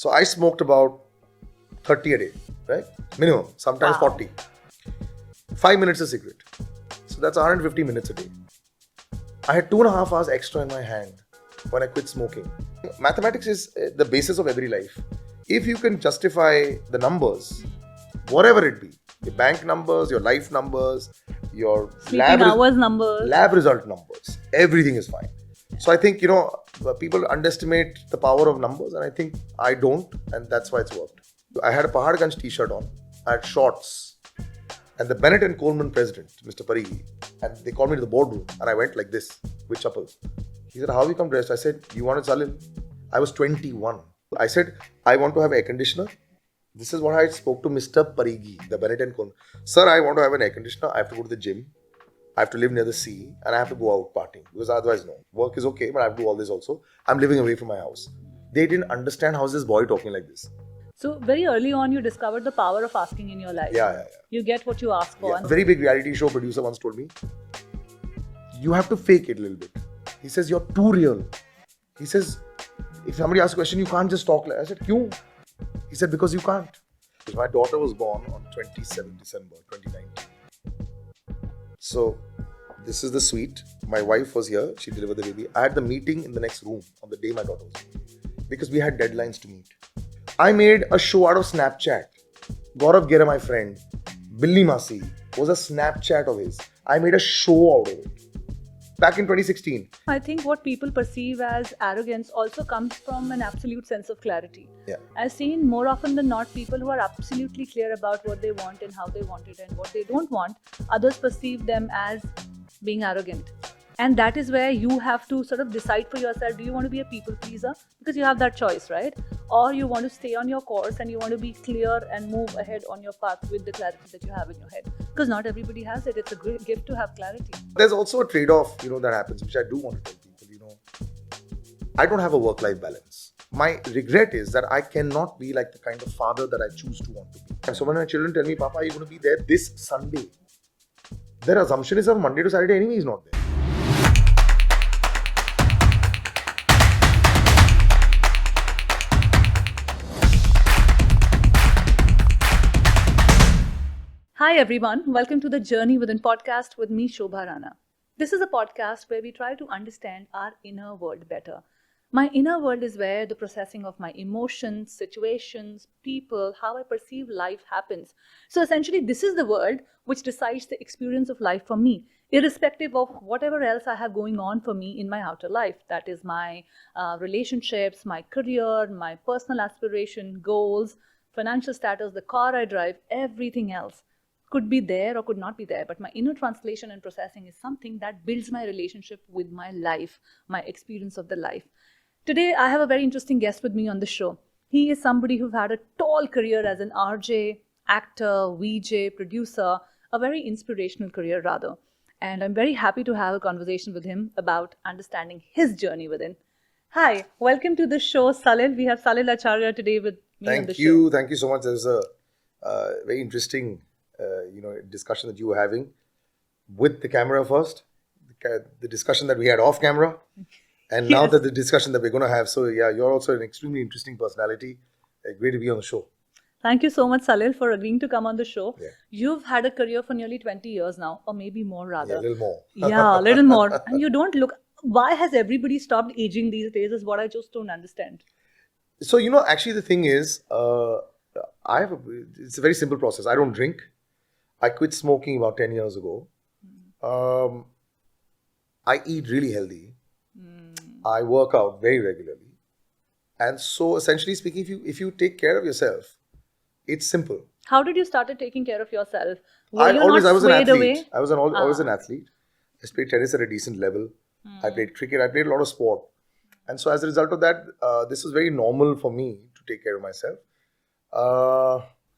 So I smoked about 30 a day, right? Minimum, sometimes 40. 5 minutes a cigarette. So that's 150 minutes a day. I had 2.5 hours extra in my hand when I quit smoking. Mathematics is the basis of every life. If you can justify the numbers, whatever it be, your bank numbers, your life numbers, your sleeping hours numbers, lab result numbers, everything is fine. So I think, people underestimate the power of numbers, and I think I don't, and that's why it's worked. I had a Paharganj t-shirt on, I had shorts, and the Bennett and Coleman president, Mr. Parigi, and they called me to the boardroom, and I went like this, with chappals. He said, how you come dressed? I said, you wanted Salil? I was 21. I said, I want to have air conditioner. This is what I spoke to Mr. Parigi, the Bennett and Coleman. Sir, I want to have an air conditioner. I have to go to the gym. I have to live near the sea, and I have to go out partying, because otherwise, no. Work is okay, but I have to do all this also. I'm living away from my house. They didn't understand how's this boy talking like this. So very early on, you discovered the power of asking in your life. Yeah. You get what you ask for. Yeah. A very big reality show producer once told me, you have to fake it a little bit. He says, you're too real. He says, if somebody asks a question, you can't just talk like. I said, kyun? He said, because you can't. My daughter was born on 27 December 2019. So, this is the suite. My wife was here. She delivered the baby. I had the meeting in the next room on the day my daughter was born, because we had deadlines to meet. I made a show out of Snapchat. Gaurav Gera, my friend, Billy Masi, was a Snapchat of his. I made a show out of it. Back in 2016. I think what people perceive as arrogance also comes from an absolute sense of clarity. Yeah. I've seen more often than not people who are absolutely clear about what they want and how they want it and what they don't want. Others perceive them as being arrogant. And that is where you have to sort of decide for yourself, do you want to be a people pleaser? Because you have that choice, right? Or you want to stay on your course and you want to be clear and move ahead on your path with the clarity that you have in your head. Because not everybody has it. It's a great gift to have clarity. There's also a trade-off, that happens, which I do want to tell people, I don't have a work-life balance. My regret is that I cannot be like the kind of father that I choose to want to be. And so when my children tell me, Papa, you're going to be there this Sunday, their assumption is that Monday to Saturday anyway is not there. Hi everyone, welcome to the Journey Within podcast with me, Shobha Rana. This is a podcast where we try to understand our inner world better. My inner world is where the processing of my emotions, situations, people, how I perceive life happens. So essentially, this is the world which decides the experience of life for me, irrespective of whatever else I have going on for me in my outer life. That is my relationships, my career, my personal aspiration, goals, financial status, the car I drive, everything else could be there or could not be there, but my inner translation and processing is something that builds my relationship with my life, my experience of the life. Today, I have a very interesting guest with me on the show. He is somebody who's had a tall career as an RJ, actor, VJ, producer, a very inspirational career rather. And I'm very happy to have a conversation with him about understanding his journey within. Hi, welcome to the show, Salil. We have Salil Acharya today with me on the show. Thank you so much. There's a very interesting discussion that you were having with the camera first, the discussion that we had off camera, and now that the discussion that we're going to have. So yeah, you're also an extremely interesting personality. Great to be on the show. Thank you so much, Salil, for agreeing to come on the show. Yeah. You've had a career for nearly 20 years now, or maybe more rather. Yeah, a little more. Yeah, a little more. And you don't look... Why has everybody stopped aging these days is what I just don't understand. So, actually the thing is, it's a very simple process. I don't drink. I quit smoking about 10 years ago. I eat really healthy. I work out very regularly. And so essentially speaking, if you take care of yourself, it's simple. How did you start taking care of yourself? I was an athlete. Away? I was always an athlete. I played tennis at a decent level. I played cricket. I played a lot of sport. And so as a result of that, this was very normal for me to take care of myself.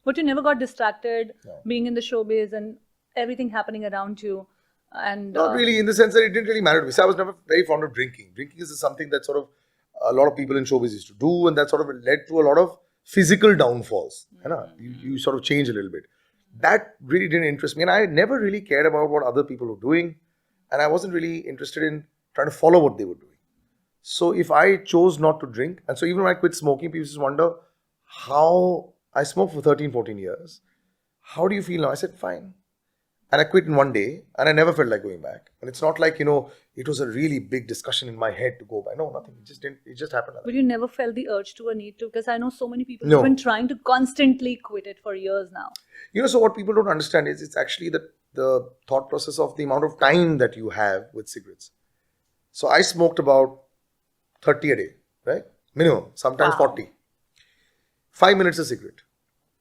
But you never got distracted being in the showbiz and everything happening around you? And not really, in the sense that it didn't really matter to me. So I was never very fond of drinking. Drinking is something that sort of a lot of people in showbiz used to do, and that sort of led to a lot of physical downfalls. You sort of change a little bit. That really didn't interest me, and I never really cared about what other people were doing, and I wasn't really interested in trying to follow what they were doing. So if I chose not to drink, and so even when I quit smoking, people just wonder, how I smoked for 13, 14 years. How do you feel now? I said, fine. And I quit in one day and I never felt like going back. And it's not like, it was a really big discussion in my head to go back. No, nothing. It just happened. But you never felt the urge to or need to? Because I know so many people No. who've been trying to constantly quit it for years now. So what people don't understand is it's actually the thought process of the amount of time that you have with cigarettes. So I smoked about 30 a day, right? Minimum, sometimes Wow. 40. 5 minutes a cigarette.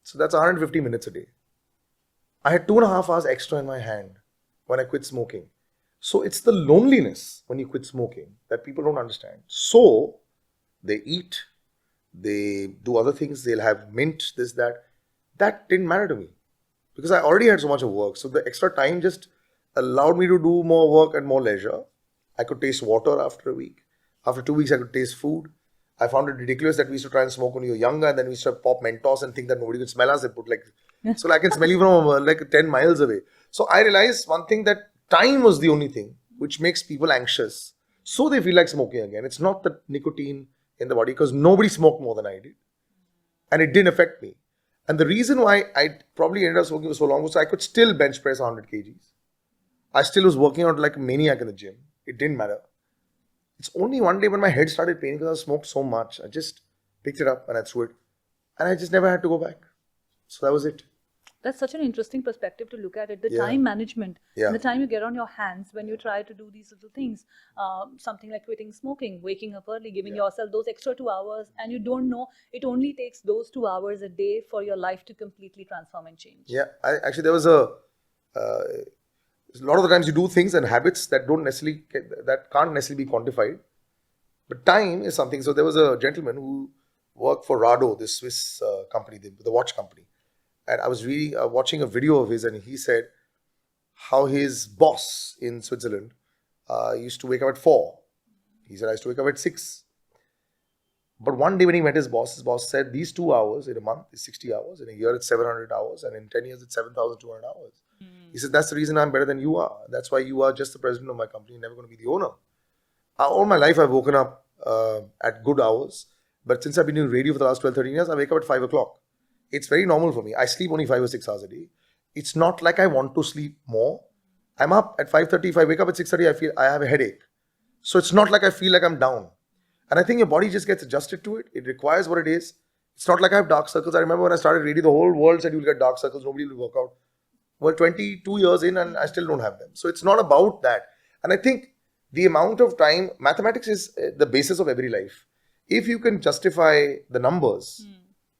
So that's 150 minutes a day. I had 2.5 hours extra in my hand when I quit smoking. So it's the loneliness when you quit smoking that people don't understand. So they eat, they do other things, they'll have mint, this, that. That didn't matter to me because I already had so much of work. So the extra time just allowed me to do more work and more leisure. I could taste water after a week. After 2 weeks, I could taste food. I found it ridiculous that we used to try and smoke when you were younger, and then we used to pop Mentos and think that nobody could smell us. They put so I can smell you from 10 miles away. So I realized one thing, that time was the only thing which makes people anxious. So they feel like smoking again. It's not the nicotine in the body, because nobody smoked more than I did. And it didn't affect me. And the reason why I probably ended up smoking for so long was I could still bench press 100 kgs. I still was working out like a maniac in the gym. It didn't matter. It's only one day when my head started paining because I smoked so much. I just picked it up and I threw it. And I just never had to go back. So that was it. That's such an interesting perspective to look at it. The Yeah. time management, Yeah. and the time you get on your hands when you try to do these little things, something like quitting smoking, waking up early, giving yourself those extra 2 hours, and you don't know it only takes those 2 hours a day for your life to completely transform and change. Yeah. Actually, there was a lot of the times you do things and habits that can't necessarily be quantified. But time is something. So there was a gentleman who worked for Rado, this Swiss company, the watch company. And I was watching a video of his, and he said how his boss in Switzerland used to wake up at 4. He said, I used to wake up at 6. But one day when he met his boss said, these 2 hours in a month is 60 hours, in a year it's 700 hours, and in 10 years it's 7,200 hours. He said, that's the reason I'm better than you are. That's why you are just the president of my company, you're never going to be the owner. All my life I've woken up at good hours. But since I've been doing radio for the last 12, 13 years, I wake up at 5 o'clock. It's very normal for me. I sleep only 5 or 6 hours a day. It's not like I want to sleep more. I'm up at 5:30. If I wake up at 6:30, I feel I have a headache. So it's not like I feel like I'm down. And I think your body just gets adjusted to it. It requires what it is. It's not like I have dark circles. I remember when I started radio, the whole world said you'll get dark circles, nobody will work out. Well, 22 years in and I still don't have them. So it's not about that. And I think the amount of time, mathematics is the basis of every life. If you can justify the numbers,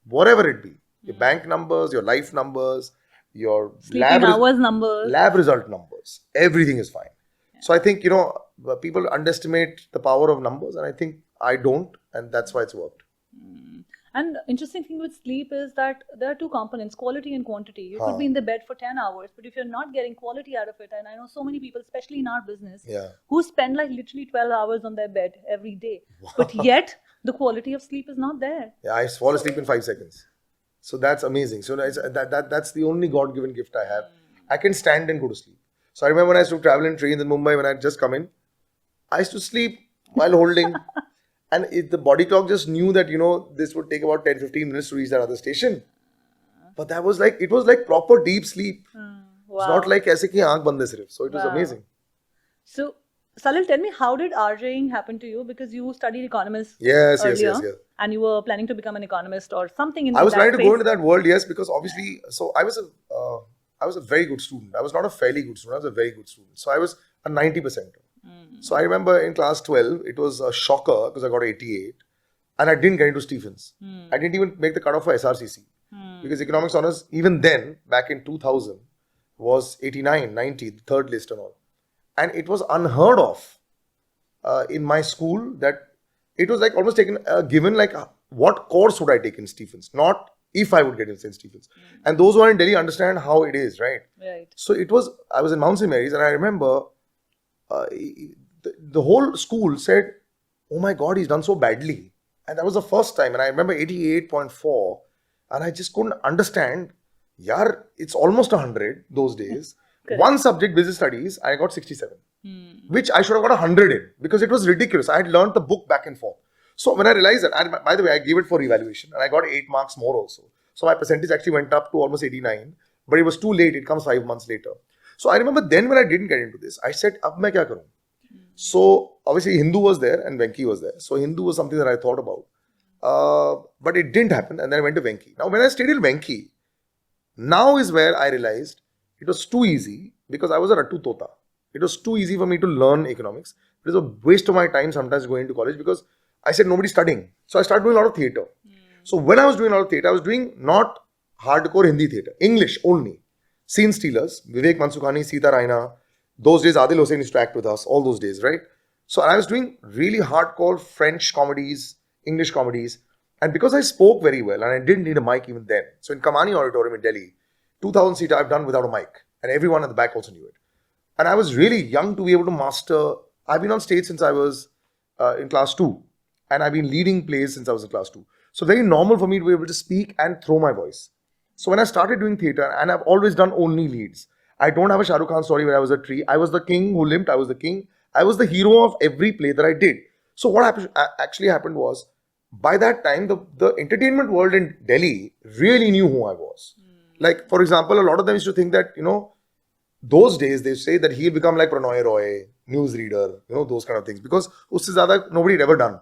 whatever it be, your bank numbers, your life numbers, your Sleeping hours numbers. lab result numbers, everything is fine. Yeah. So I think, people underestimate the power of numbers, and I think I don't, and that's why it's worked. And interesting thing with sleep is that there are two components, quality and quantity. You could be in the bed for 10 hours, but if you're not getting quality out of it, and I know so many people, especially in our business, who spend like literally 12 hours on their bed every day, but yet the quality of sleep is not there. Yeah, I fall asleep in 5 seconds. So that's amazing. So that's the only God-given gift I have. I can stand and go to sleep. So I remember when I used to travel in trains in Mumbai, when I had just come in, I used to sleep while holding. And the body clock just knew that, this would take about 10-15 minutes to reach that other station. But it was like proper deep sleep. Wow. It's not like aise ki aankh band hai sirf. So it was amazing. So, Salil, tell me, how did RJing happen to you? Because you studied economics Yes. and you were planning to become an economist or something in that I was trying to space. go into that world, yes, because obviously, so I was a very good student. I was not a fairly good student. I was a very good student. So I was a 90%. So I remember in class 12, it was a shocker because I got 88 and I didn't get into Stephens. I didn't even make the cutoff for SRCC because economics honors, even then, back in 2000, was 89, 90, the third list and all. And it was unheard of in my school that it was like almost given like what course would I take in Stephens, not if I would get in St. Stephens. And those who are in Delhi understand how it is, right? Right. So I was in Mount St. Mary's and I remember the whole school said, oh my God, he's done so badly. And that was the first time. And I remember 88.4 and I just couldn't understand. Yaar, it's almost 100 those days. One subject, business studies, I got 67, which I should have got 100 in because it was ridiculous. I had learned the book back and forth. So when I realized that, and by the way, I gave it for evaluation and I got 8 marks more also. So my percentage actually went up to almost 89, but it was too late. It comes 5 months later. So I remember then when I didn't get into this, I said, ab main kya karoon? So obviously Hindu was there and Venki was there. So Hindu was something that I thought about. But it didn't happen, and then I went to Venki. Now when I stayed in Venki, now is where I realized it was too easy because I was a Rattu Tota. It was too easy for me to learn economics. It was a waste of my time sometimes going to college because I said nobody's studying. So I started doing a lot of theatre. So when I was doing a lot of theatre, I was doing not hardcore Hindi theatre, English only. Scene stealers, Vivek Mansukhani, Sita Raina. Those days Adil Hussain used to act with us, all those days, right? So I was doing really hardcore French comedies, English comedies. And because I spoke very well and I didn't need a mic even then. So in Kamani Auditorium in Delhi, 2000 seat I've done without a mic. And everyone at the back also knew it. And I was really young to be able to master. I've been on stage since I was in class 2. And I've been leading plays since I was in class 2. So very normal for me to be able to speak and throw my voice. So when I started doing theatre, and I've always done only leads. I don't have a Shah Rukh Khan story where I was a tree. I was the king who limped. I was the king. I was the hero of every play that I did. So what actually happened was, by that time, the entertainment world in Delhi really knew who I was. Like, for example, a lot of them used to think that, those days they say that he'll become like Pranoy Roy, newsreader, those kind of things. Because usse zyada nobody had ever done.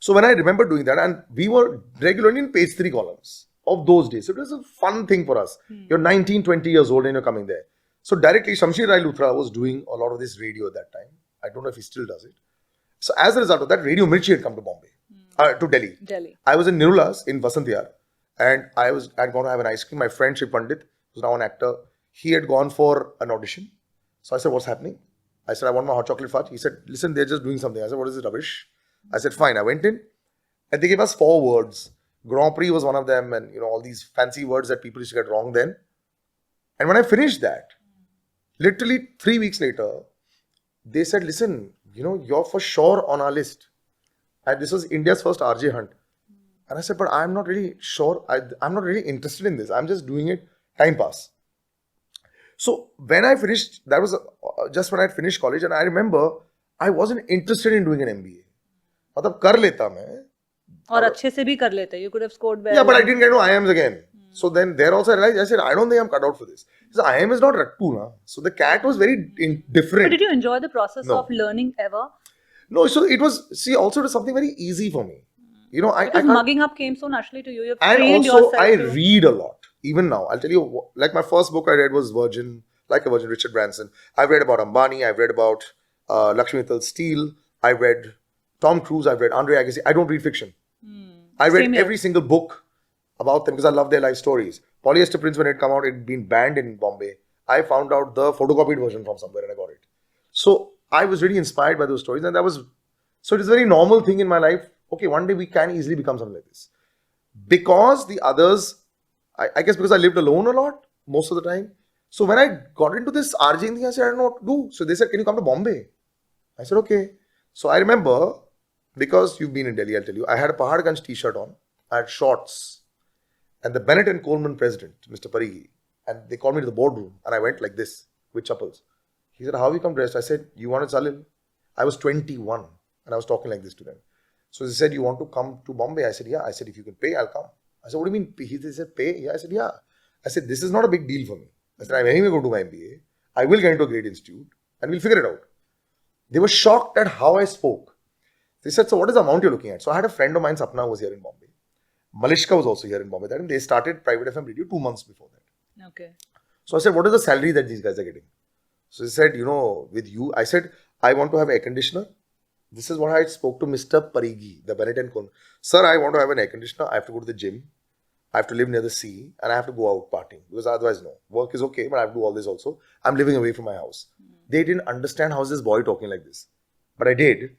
So when I remember doing that, and we were regularly in page 3 columns of those days. So it was a fun thing for us. You're 19, 20 years old and you're coming there. So directly, Shamsher Rai Luthra was doing a lot of this radio at that time. I don't know if he still does it. So as a result of that, Radio Mirchi had come to Bombay, to Delhi. I was in Nirula's in Vasantiyar, and I'd gone to have an ice cream. My friend Shri Pandit, who's now an actor, he had gone for an audition. So I said, what's happening? I said, I want my hot chocolate fudge. He said, listen, they're just doing something. I said, what is it, rubbish? I said, fine. I went in, and they gave us 4 words. Grand Prix was one of them, and all these fancy words that people used to get wrong then. And when I finished that, literally 3 weeks later, they said, listen, you're for sure on our list. And this was India's first RJ hunt. And I said, but I'm not really sure. I'm not really interested in this. I'm just doing it time pass. So when I finished, that was just when I finished college. And I remember I wasn't interested in doing an MBA. मतलब कर लेता मैं. और अच्छे से भी कर लेते. You could have scored well. Yeah, but I didn't get to IIMs again. So then there also I realized, I said, I don't think I'm cut out for this. So IIM is not Rattu, na. So the cat was very different. But did you enjoy the process of learning ever? No, so it was, also it was something very easy for me. Because mugging up came so naturally to you. You've and trained also yourself I read a lot. Even now, I'll tell you, like my first book I read was Virgin, Like a Virgin, Richard Branson. I've read about Ambani. I've read about Lakshmi Mittal Steele. I've read Tom Cruise. I've read Andre Agassi. I don't read fiction. I read every single book about them because I love their life stories. Polyester Prince, when it came out, it had been banned in Bombay. I found out the photocopied version from somewhere and I got it. So I was really inspired by those stories, and so it is a very normal thing in my life. Okay, one day we can easily become something like this. Because the others, I guess because I lived alone a lot, most of the time. So when I got into this RJing thing, I said, I don't know what to do. So they said, can you come to Bombay? I said, okay. So I remember, because you've been in Delhi, I'll tell you, I had a Paharganj t-shirt on. I had shorts. And the Bennett and Coleman president, Mr. Parigi, and they called me to the boardroom. And I went like this, with chappals. He said, how have you come dressed? I said, you wanted Salil? I was 21. And I was talking like this to them. So they said, you want to come to Bombay? I said, yeah. I said, if you can pay, I'll come. I said, what do you mean? He said, pay? Yeah. I said, yeah. I said, this is not a big deal for me. I said, I'm anyway going to do my MBA. I will get into a great institute and we'll figure it out. They were shocked at how I spoke. They said, so what is the amount you're looking at? So I had a friend of mine, Sapna, who was here in Bombay. Malishka was also here in Bombay. And they started Private FM Radio 2 months before that. Okay. So I said, what is the salary that these guys are getting? So they said, with you, I said, I want to have air conditioner. This is what I spoke to Mr. Parigi, the Bennett and Coleman. Sir, I want to have an air conditioner. I have to go to the gym. I have to live near the sea and I have to go out partying. Because otherwise, no. Work is okay, but I have to do all this also. I'm living away from my house. They didn't understand how is this boy talking like this. But I did.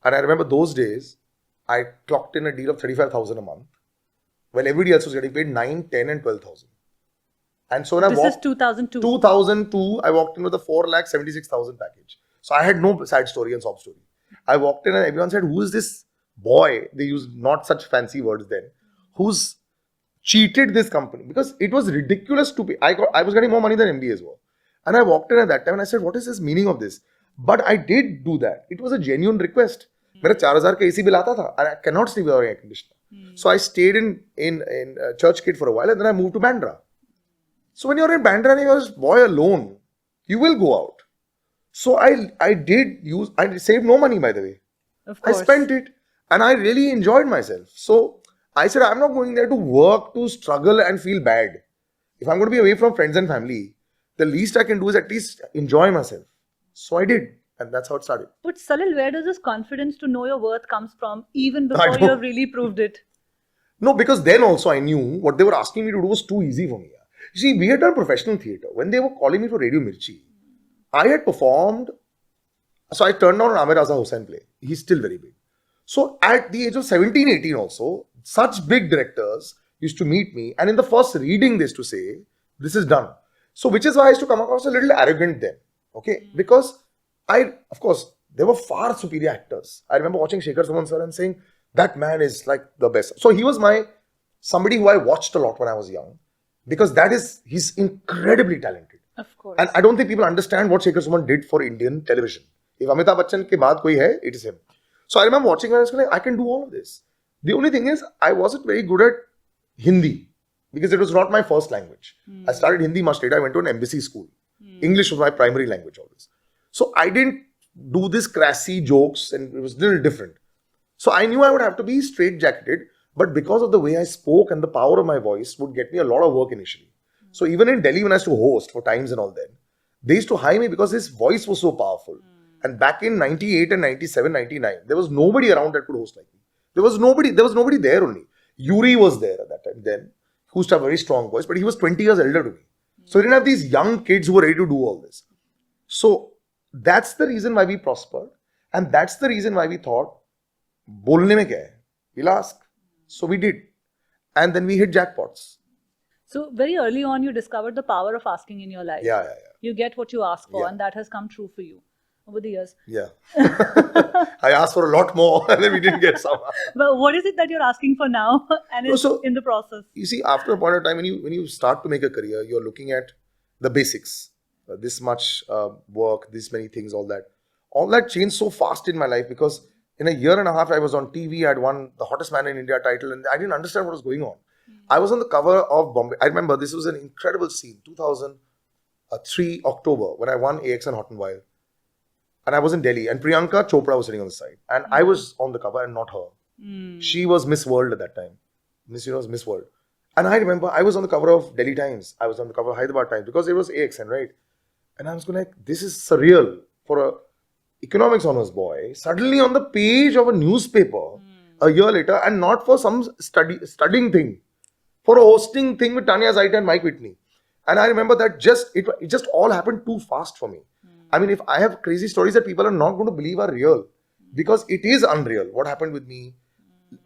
And I remember those days, I clocked in a deal of 35,000 a month. While everybody else was getting paid 9, 10 and 12,000. And so when This is 2002. 2002, I walked in with a 4,76,000 package. So I had no side story and sob story. I walked in and everyone said, who is this boy? They used not such fancy words then. Who's cheated this company? Because it was ridiculous to pay. I was getting more money than MBA as well. And I walked in at that time and I said, what is this meaning of this? But I did do that. It was a genuine request. मेरा 4,000 का AC bill आता था and I cannot sleep without air conditioner. So I stayed in Church Kid for a while and then I moved to Bandra. So when you're in Bandra and you're a boy alone, you will go out. So I saved no money, by the way. Of I course. spent it and I really enjoyed myself. So I said, I'm not going there to work, to struggle and feel bad. If I'm going to be away from friends and family, the least I can do is at least enjoy myself. So I did. And that's how it started. But Salil, where does this confidence to know your worth comes from, even I before you don't- have really proved it? No, because then also I knew what they were asking me to do was too easy for me. You see, we had done professional theatre. When they were calling me for Radio Mirchi, I had performed. So I turned down an Amir Raza Hussain play. He's still very big. So at the age of 17, 18 also, such big directors used to meet me. And in the first reading, they used to say, this is done. So which is why I used to come across a little arrogant then. Okay. Because of course, there were far superior actors. I remember watching Shekhar Suman sir and saying, that man is like the best. So he was somebody who I watched a lot when I was young. Because he's incredibly talented. Of course. And I don't think people understand what Shekhar Suman did for Indian television. If Amitabh Bachchan ke baad koi hai, it is him. So I remember watching and I was like, I can do all of this. The only thing is, I wasn't very good at Hindi because it was not my first language. I started Hindi much later. I went to an embassy school. English was my primary language always. So I didn't do this crassy jokes and it was a little different. So I knew I would have to be straight-jacketed, but because of the way I spoke and the power of my voice would get me a lot of work initially. So even in Delhi when I used to host for Times and all that, they used to hire me because his voice was so powerful. And back in 98 and 97, 99, there was nobody around that could host like me. There was nobody there only. Yuri was there at that time then, who used to have a very strong voice, but he was 20 years elder to me. So we didn't have these young kids who were ready to do all this. So that's the reason why we prospered. And that's the reason why we thought, bolne mein kya hai? We'll ask. So we did. And then we hit jackpots. So very early on, you discovered the power of asking in your life. Yeah. You get what you ask for, Yeah. and that has come true for you over the years. Yeah. I asked for a lot more and then we didn't get some. But what is it that you're asking for now and is So- in the process? You see, after a point of time, when you start to make a career, you're looking at the basics. This much work, this many things, all that. All that changed so fast in my life because in a year and a half, I was on TV. I had won the Hottest Man in India title and I didn't understand what was going on. I was on the cover of Bombay. I remember this was an incredible scene, 2003 October, when I won AX and Hot and Wild. And I was in Delhi and Priyanka Chopra was sitting on the side. And I was on the cover and not her. She was Miss World at that time. Miss Universe, Miss World. And I remember I was on the cover of Delhi Times. I was on the cover of Hyderabad Times because it was AXN, right? And I was going like, this is surreal for a economics honors boy. Suddenly on the page of a newspaper a year later and not for some studying thing. For a hosting thing with Tanya Zaita and Mike Whitney. And I remember that it just all happened too fast for me. I mean, if I have crazy stories that people are not going to believe are real because it is unreal. What happened with me?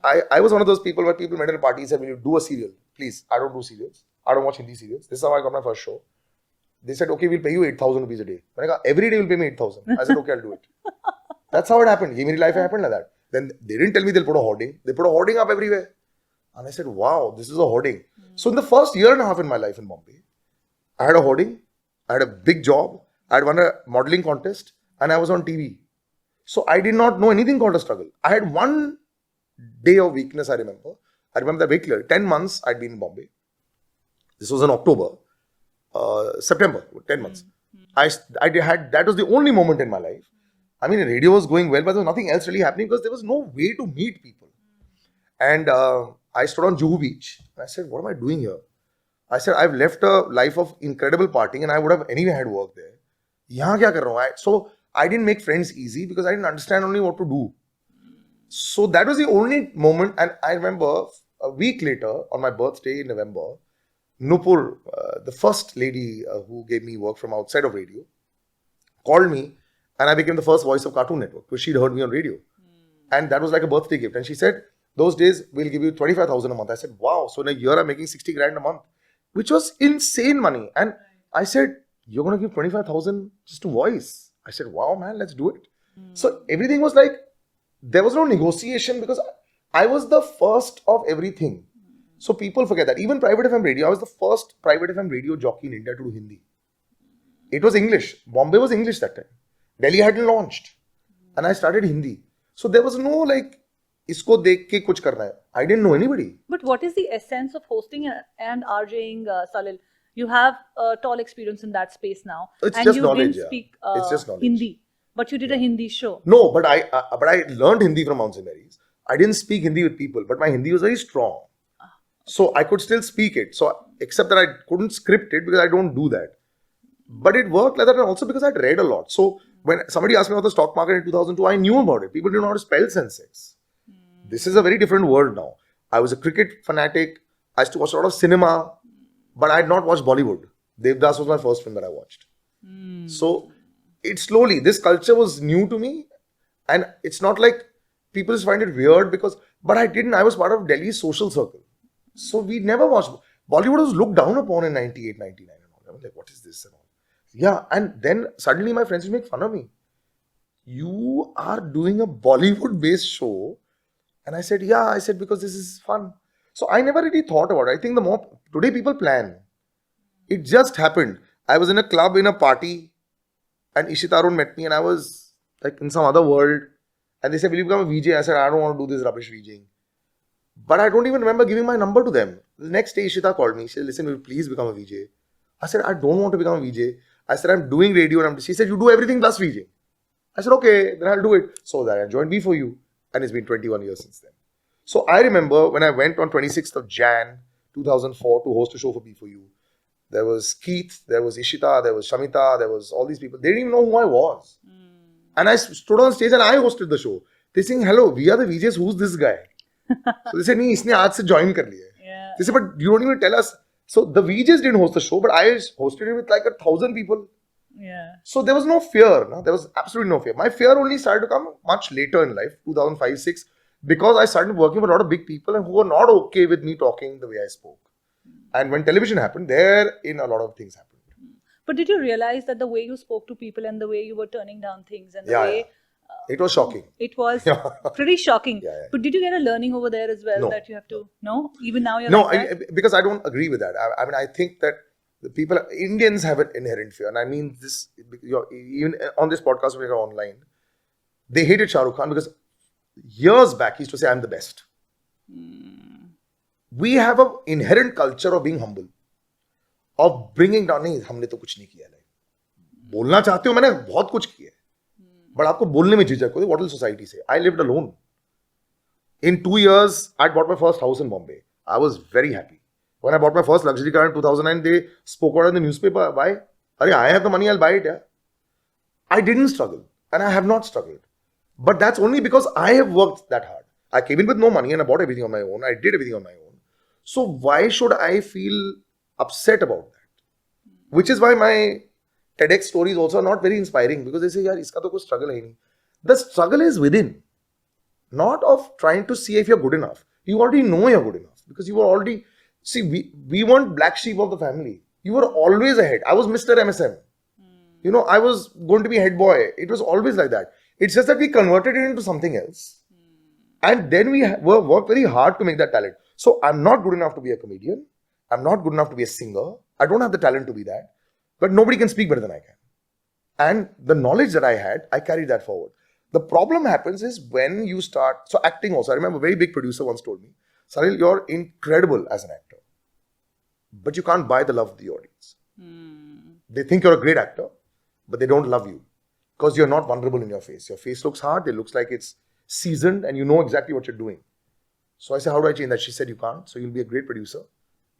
I was one of those people where people met at a party and said, will you do a serial? Please, I don't do serials. I don't watch Hindi serials. This is how I got my first show. They said, okay, we'll pay you 8,000 rupees a day. I said, every day you'll pay me 8,000. I said, okay, I'll do it. That's how it happened. In my life, it happened like that. Then they didn't tell me they'll put a hoarding. They put a hoarding up everywhere. And I said, wow, this is a hoarding. So in the first year and a half in my life in Bombay, I had a hoarding. I had a big job. I had won a modeling contest and I was on TV. So I did not know anything called a struggle. I had one day of weakness, I remember. I remember that very clearly. 10 months I'd been in Bombay. This was in October. September, 10 months. That was the only moment in my life. I mean, radio was going well, but there was nothing else really happening because there was no way to meet people. And I stood on Juhu Beach. And I said, what am I doing here? I said, I've left a life of incredible partying and I would have anyway had work there. Yahan kya kar raha hu? So I didn't make friends easy because I didn't understand only what to do. So that was the only moment. And I remember a week later, on my birthday in November, Nupur, the first lady who gave me work from outside of radio, called me and I became the first voice of Cartoon Network because she'd heard me on radio. And that was like a birthday gift. And she said, those days we'll give you 25,000 a month. I said, wow. So in a year I'm making 60 grand a month, which was insane money. And I said, you're going to give 25,000 just to voice. I said, wow, man, let's do it. So everything was like, there was no negotiation because I was the first of everything. So people forget that. Even private FM radio, I was the first private FM radio jockey in India to do Hindi. It was English. Bombay was English that time. Delhi hadn't launched. And I started Hindi. So there was no like, इसको देख के कुछ करना है. I didn't know anybody. But what is the essence of hosting and RJing, Salil? You have tall experience in that space now. It's and just you knowledge, didn't yeah. speak It's just knowledge. Hindi, but you did a Hindi show. No, but I learned Hindi from Mount St. Mary's. I didn't speak Hindi with people, but my Hindi was very strong. So I could still speak it. So except that I couldn't script it because I don't do that. But it worked like that, and also because I'd read a lot. So when somebody asked me about the stock market in 2002, I knew about it. People didn't know how to spell Sensex. This is a very different world now. I was a cricket fanatic. I used to watch a lot of cinema, but I had not watched Bollywood. Devdas was my first film that I watched. So it slowly, this culture was new to me, and it's not like people just find it weird because, but I didn't. I was part of Delhi's social circle. So we never watched. Bollywood was looked down upon in 98, 99 and all. I was like, what is this and all? Yeah, and then suddenly my friends would make fun of me. You are doing a Bollywood-based show. And I said, yeah, I said, because this is fun. So I never really thought about it. I think the more, today people plan. It just happened. I was in a club, in a party, and Ishita Arun met me, and I was like in some other world. And they said, will you become a VJ? I said, I don't want to do this rubbish VJing. But I don't even remember giving my number to them. The next day, Ishita called me. She said, listen, will you please become a VJ? I said, I don't want to become a VJ. I said, I'm doing radio. And she said, you do everything plus VJ. I said, okay, then I'll do it. So that I joined B4U. And it's been 21 years since then. So I remember when I went on 26th of Jan 2004 to host a show for B4U. There was Keith, there was Ishita, there was Shamita, there was all these people. They didn't even know who I was. And I stood on stage and I hosted the show. They saying, hello, we are the VJs, who's this guy? So they said, nahi, isne aaj se join kar liya. Yeah. They said, but you don't even tell us. So the VJs didn't host the show, but I hosted it with like 1,000 people. Yeah. So there was no fear. No? There was absolutely no fear. My fear only started to come much later in life, 2005-06, because I started working with a lot of big people and who were not okay with me talking the way I spoke. And when television happened, therein a lot of things happened. But did you realize that the way you spoke to people and the way you were turning down things and the way... It was shocking. It was pretty shocking. Yeah. But did you get a learning over there as well No. that you have to... No? Even now you're No, like that? because I don't agree with that. I mean, I think that the people, Indians have an inherent fear. And I mean this, even on this podcast when you're online, they hated Shah Rukh Khan because years back he used to say, I'm the best. We have an inherent culture of being humble. Of bringing down, नहीं हमने तो कुछ नहीं किया है. बोलना चाहते हो मैंने बहुत कुछ किया है. But आपको बोलने में झिझक होती है. What will society say? I lived alone. In 2 years, I bought my first house in Bombay. I was very happy. When I bought my first luxury car in 2009, they spoke out in the newspaper. Why? I have the money, I'll buy it. Yeah. I didn't struggle. And I have not struggled. But that's only because I have worked that hard. I came in with no money and I bought everything on my own. I did everything on my own. So why should I feel upset about that? Which is why my TEDx stories also are not very inspiring. Because they say, yaar, iska to kuch struggle hai nahi. The struggle is within. Not of trying to see if you're good enough. You already know you're good enough. Because you were already... See, we weren't black sheep of the family. You were always ahead. I was Mr. MSM. You know, I was going to be head boy. It was always like that. It's just that we converted it into something else. And then we worked very hard to make that talent. So I'm not good enough to be a comedian. I'm not good enough to be a singer. I don't have the talent to be that. But nobody can speak better than I can. And the knowledge that I had, I carried that forward. The problem happens is when you start... So acting also. I remember a very big producer once told me, Salil, you're incredible as an actor. But you can't buy the love of the audience. They think you're a great actor, but they don't love you. Because you're not vulnerable in your face. Your face looks hard. It looks like it's seasoned and you know exactly what you're doing. So I said, how do I change that? She said, you can't. So you'll be a great producer.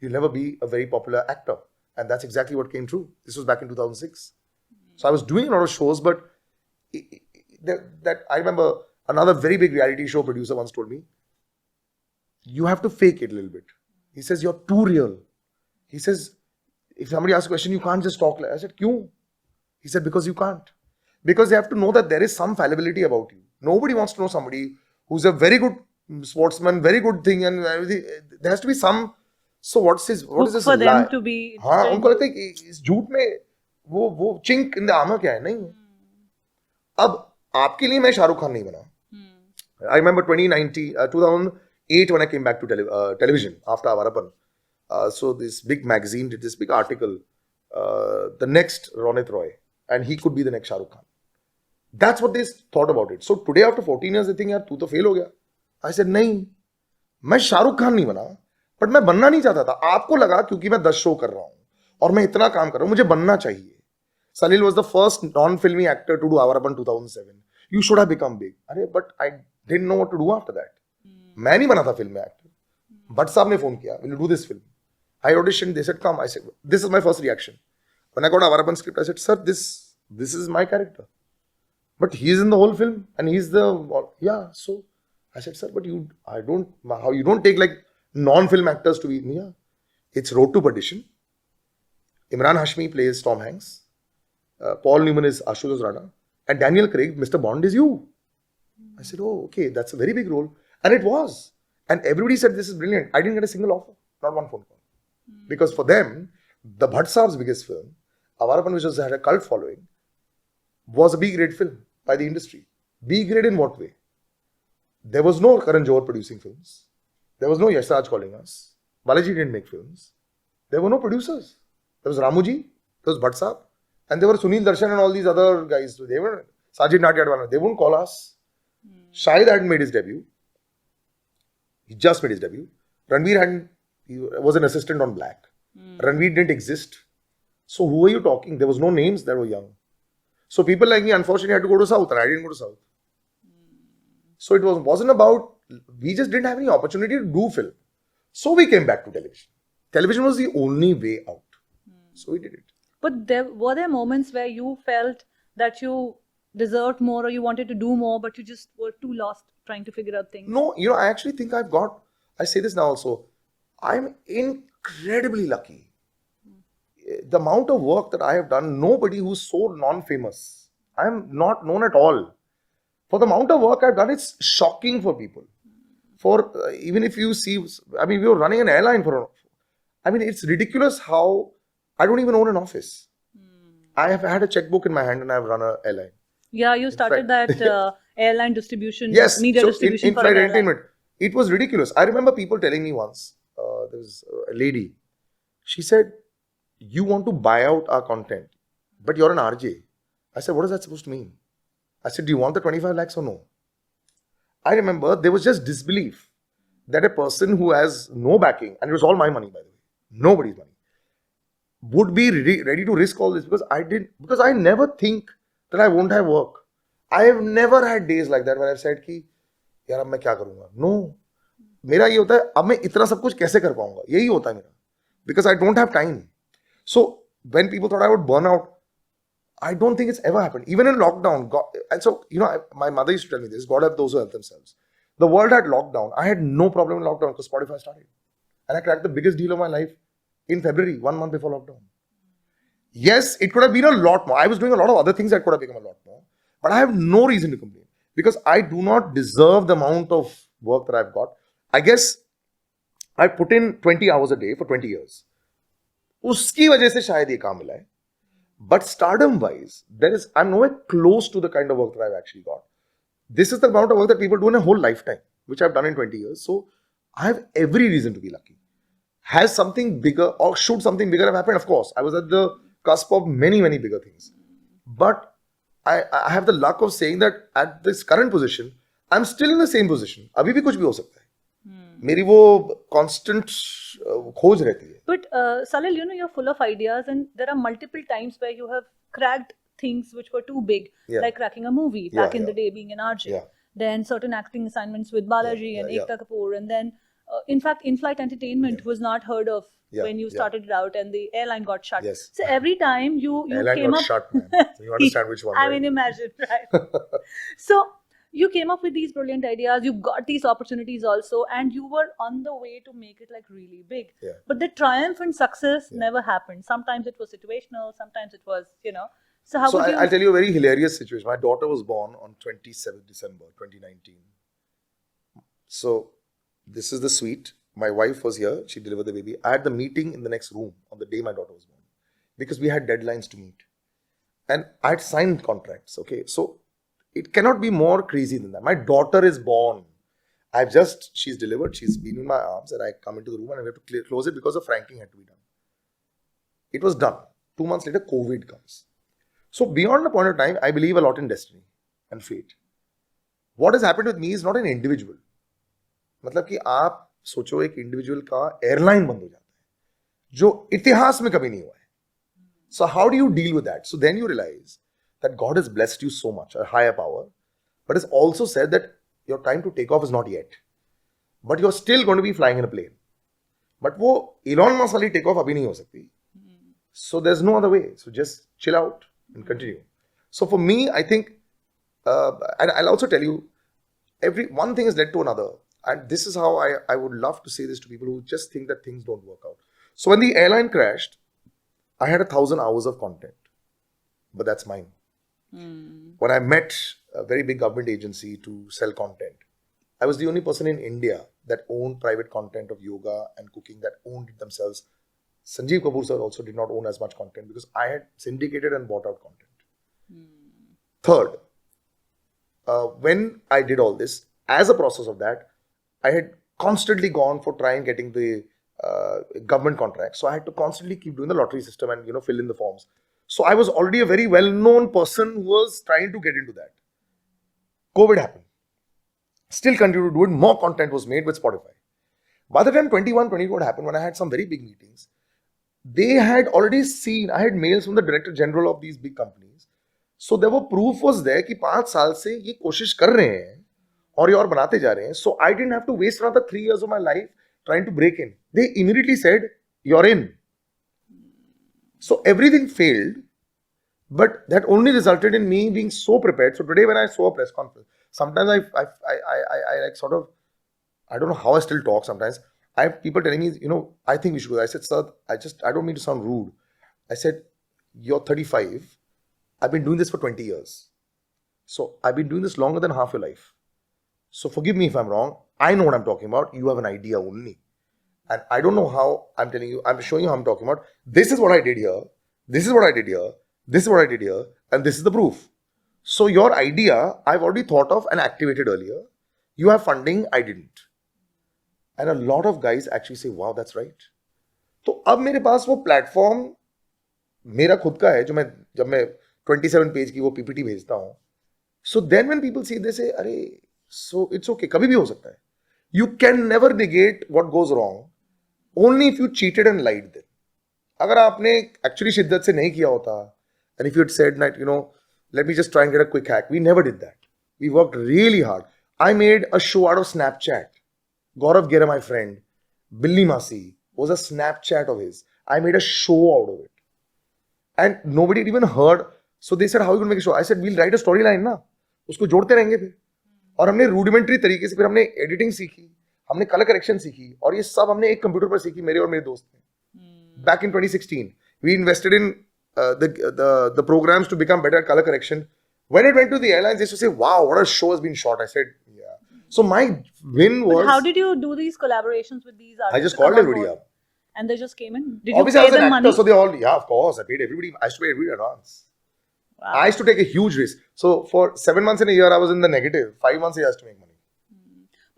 You'll never be a very popular actor. And that's exactly what came true. This was back in 2006. So I was doing a lot of shows, but I remember another very big reality show producer once told me, you have to fake it a little bit. He says, you're too real. He says, if somebody asks a question, you can't just talk like... I said, kyun? He said, because you can't. Because they have to know that there is some fallibility about you. Nobody wants to know somebody who's a very good sportsman, very good thing, and everything. There has to be some... So what is this for them lie? To be... हाँ, उनको लगता है कि इस झूठ में वो chink in the armor क्या है? नहीं. अब आपके लिए मैं शाहरुख खान नहीं बना. I remember 2008 when I came back to television after Avarapan. So this big magazine did this big article, the next Ronit Roy, and he could be the next Shah Rukh Khan. That's what they thought about it. So today after 14 years, they think, यार तू तो fail हो गया. I said, नहीं, मैं शाहरुख खान नहीं बना, but मैं बनना नहीं चाहता था. आपको लगा क्योंकि मैं 10 शो कर रहा हूं और मैं इतना काम कर रहा हूं, मुझे बनना चाहिए. Salil was the first non-filmy actor to do Avarapan 2007. You should have become big. अरे but I didn't know what to do after that. मैं नहीं बना था फिल्म में एक्टर. भट्ट साहब ने फोन किया, will you do this film? I auditioned. They said come. I said this is my first reaction. When I got Avarapan script, I said sir, this is my character. But he's in the whole film and he's the So I said sir, but you don't take like non-film actors to be in here. It's Road to Perdition. Imran Hashmi plays Tom Hanks. Paul Newman is Ashutosh Rana, and Daniel Craig, Mr. Bond, is you. I said, oh, okay, that's a very big role. And it was. And everybody said, this is brilliant. I didn't get a single offer, not one phone call. Because for them, the Bhatt Saab's biggest film, Avarapan, which had a cult following, was a B-grade film by the industry. B-grade in what way? There was no Karan Johar producing films. There was no Yash Raj calling us. Balaji didn't make films. There were no producers. There was Ramuji, there was Bhatt Saab, and there were Sunil Darshan and all these other guys. They were Sajid Natyadwala. They wouldn't call us. Shahid hadn't made his debut. He just made his debut. He was an assistant on Black. Ranveer didn't exist. So who were you talking? There was no names that were young. So people like me, unfortunately, had to go to South, and I didn't go to South. So it wasn't about, we just didn't have any opportunity to do film. So we came back to television. Television was the only way out. So we did it. But were there moments where you felt that you deserved more or you wanted to do more, but you just were too lost trying to figure out things? No, I actually think I say this now also, I'm incredibly lucky. The amount of work that I have done, nobody who's so non-famous. I'm not known at all. For the amount of work I've done, it's shocking for people. Even if you see, we were running an airline it's ridiculous how I don't even own an office. I have had a checkbook in my hand and I've run an airline. Yeah, you started that airline distribution, yes, media so distribution in for flight an entertainment. airline. It was ridiculous. I remember people telling me once, there was a lady, she said, you want to buy out our content, but you're an RJ. I said, what is that supposed to mean? I said, do you want the 25 lakhs or no? I remember there was just disbelief that a person who has no backing, and it was all my money by the way, nobody's money, would be ready to risk all this because I never think that I won't have work. I have never had days like that where I've said कि यार अब मैं क्या करूँगा? No. मेरा ये होता है अब मैं इतना सब कुछ कैसे कर पाऊँगा? यही होता है मेरा. Because I don't have time. So when people thought I would burn out, I don't think it's ever happened. Even in lockdown, and so my mother used to tell me this: God help those who help themselves. The world had lockdown. I had no problem in lockdown because Spotify started, and I cracked the biggest deal of my life in February, 1 month before lockdown. Yes, it could have been a lot more. I was doing a lot of other things that could have become a lot more, but I have no reason to complain because I do not deserve the amount of work that I've got. I guess I put in 20 hours a day for 20 years. उसकी वजह से शायद ये काम मिला है. But stardom wise, I'm nowhere close to the kind of work that I've actually got. This is the amount of work that people do in a whole lifetime, which I've done in 20 years. So I have every reason to be lucky. Has something bigger or should something bigger have happened? Of course, I was at the cusp of many, many bigger things. But I have the luck of saying that at this current position, I'm still in the same position. अभी भी कुछ भी हो सकता है. मेरी वो constant खोज रहती है. But Salil, you're full of ideas and there are multiple times where you have cracked things which were too big, like cracking a movie back in the day, being an RJ. Yeah. Then certain acting assignments with Balaji and Ekta Kapoor. And then, in fact, in-flight entertainment was not heard of when you started it out and the airline got shut. Yes. So every time you airline came got up... shut, man. So you understand which one. I mean, imagine, right? So you came up with these brilliant ideas, you got these opportunities also, and you were on the way to make it like really big. Yeah. But the triumph and success never happened. Sometimes it was situational, sometimes it was, So how would you... I'll tell you a very hilarious situation. My daughter was born on 27th December 2019. So this is the suite. My wife was here. She delivered the baby. I had the meeting in the next room on the day my daughter was born because we had deadlines to meet. And I had signed contracts. Okay. So it cannot be more crazy than that. My daughter is born. She's delivered. She's been in my arms and I come into the room and I have to close it because the franking had to be done. It was done. 2 months later, COVID comes. So beyond the point of time, I believe a lot in destiny. and fate. What has happened with me is not an individual. मतलब कि आप सोचो एक individual का airline बंद हो जाता है जो इतिहास में कभी नहीं हुआ है. So how do you deal with that? So then you realize that God has blessed you so much, a higher power, but has also said that your time to take off is not yet. But you're still going to be flying in a plane. But वो Elon Musk वाली take off अभी नहीं हो सकती. So there's no other way. So just chill out and continue. So for me, I think, and I'll also tell you, one thing has led to another. And this is how I would love to say this to people who just think that things don't work out. So when the airline crashed, I had 1,000 hours of content. But that's mine. When I met a very big government agency to sell content, I was the only person in India that owned private content of yoga and cooking, that owned it themselves. Sanjeev Kapoor sir also did not own as much content because I had syndicated and bought out content. Third, when I did all this, as a process of that, I had constantly gone for trying getting the government contracts. So I had to constantly keep doing the lottery system and, fill in the forms. So I was already a very well-known person who was trying to get into that. COVID happened. Still continued to do it. More content was made with Spotify. By the time 21, 22 happened, when I had some very big meetings, they had already seen, I had mails from the director general of these big companies. So there were proof was there कि 5 साल से ये कोशिश कर रहे हैं और ये और बनाते जा रहे हैं. So I didn't have to waste another 3 years of my life trying to break in. They immediately said, you're in. So everything failed, but that only resulted in me being so prepared. So today when I saw a press conference, sometimes I like sort of, I don't know how I still talk sometimes. I have people telling me, I think we should go. I said, sir, I don't mean to sound rude. I said, you're 35. I've been doing this for 20 years. So I've been doing this longer than half your life. So forgive me if I'm wrong. I know what I'm talking about. You have an idea only. And I don't know how I'm telling you. I'm showing you how I'm talking about. This is what I did here. This is what I did here. This is what I did here. And this is the proof. So your idea, I've already thought of and activated earlier. You have funding. I didn't. And a lot of guys actually say, wow, that's right. तो अब मेरे पास वो platform मेरा खुद का है जो मैं जब मैं 27 पेज की वो पीपीटी भेजता हूँ. So then when people see they say अरे सो इट्स ओके, कभी भी हो सकता है. You can never negate what goes wrong only if you cheated and lied them. अगर आपने एक्चुअली शिद्दत से नहीं किया होता and if you had said that let me just try and get a quick hack, we never did that. We worked really hard. I made a show out of Snapchat. Gaurav Gera, my friend, Billy Masi was a Snapchat of his. I made a show out of it. And nobody had even heard. So they said, how are you going to make a show? I said, we'll write a storyline ना. उसको जोड़ते रहेंगे फिर. और हमने rudimentary तरीके से फिर हमने editing सीखी, हमने color correction सीखी, और ये सब हमने एक कंप्यूटर पर सीखी, मेरे और मेरे दोस्त ने. Back in 2016, we invested in the programs to become better at color correction. When it went to the airlines, they used to say, wow, what a show has been shot. I said, yeah. So my win was... But how did you do these collaborations with these artists? I just called everybody up. And they just came in? Did you Obviously, pay I was them an actor, money? so they all... Yeah, of course. I paid everybody. I used to pay everybody in advance. Wow. I used to take a huge risk. So for 7 months in a year, I was in the negative. 5 months, I used to make money.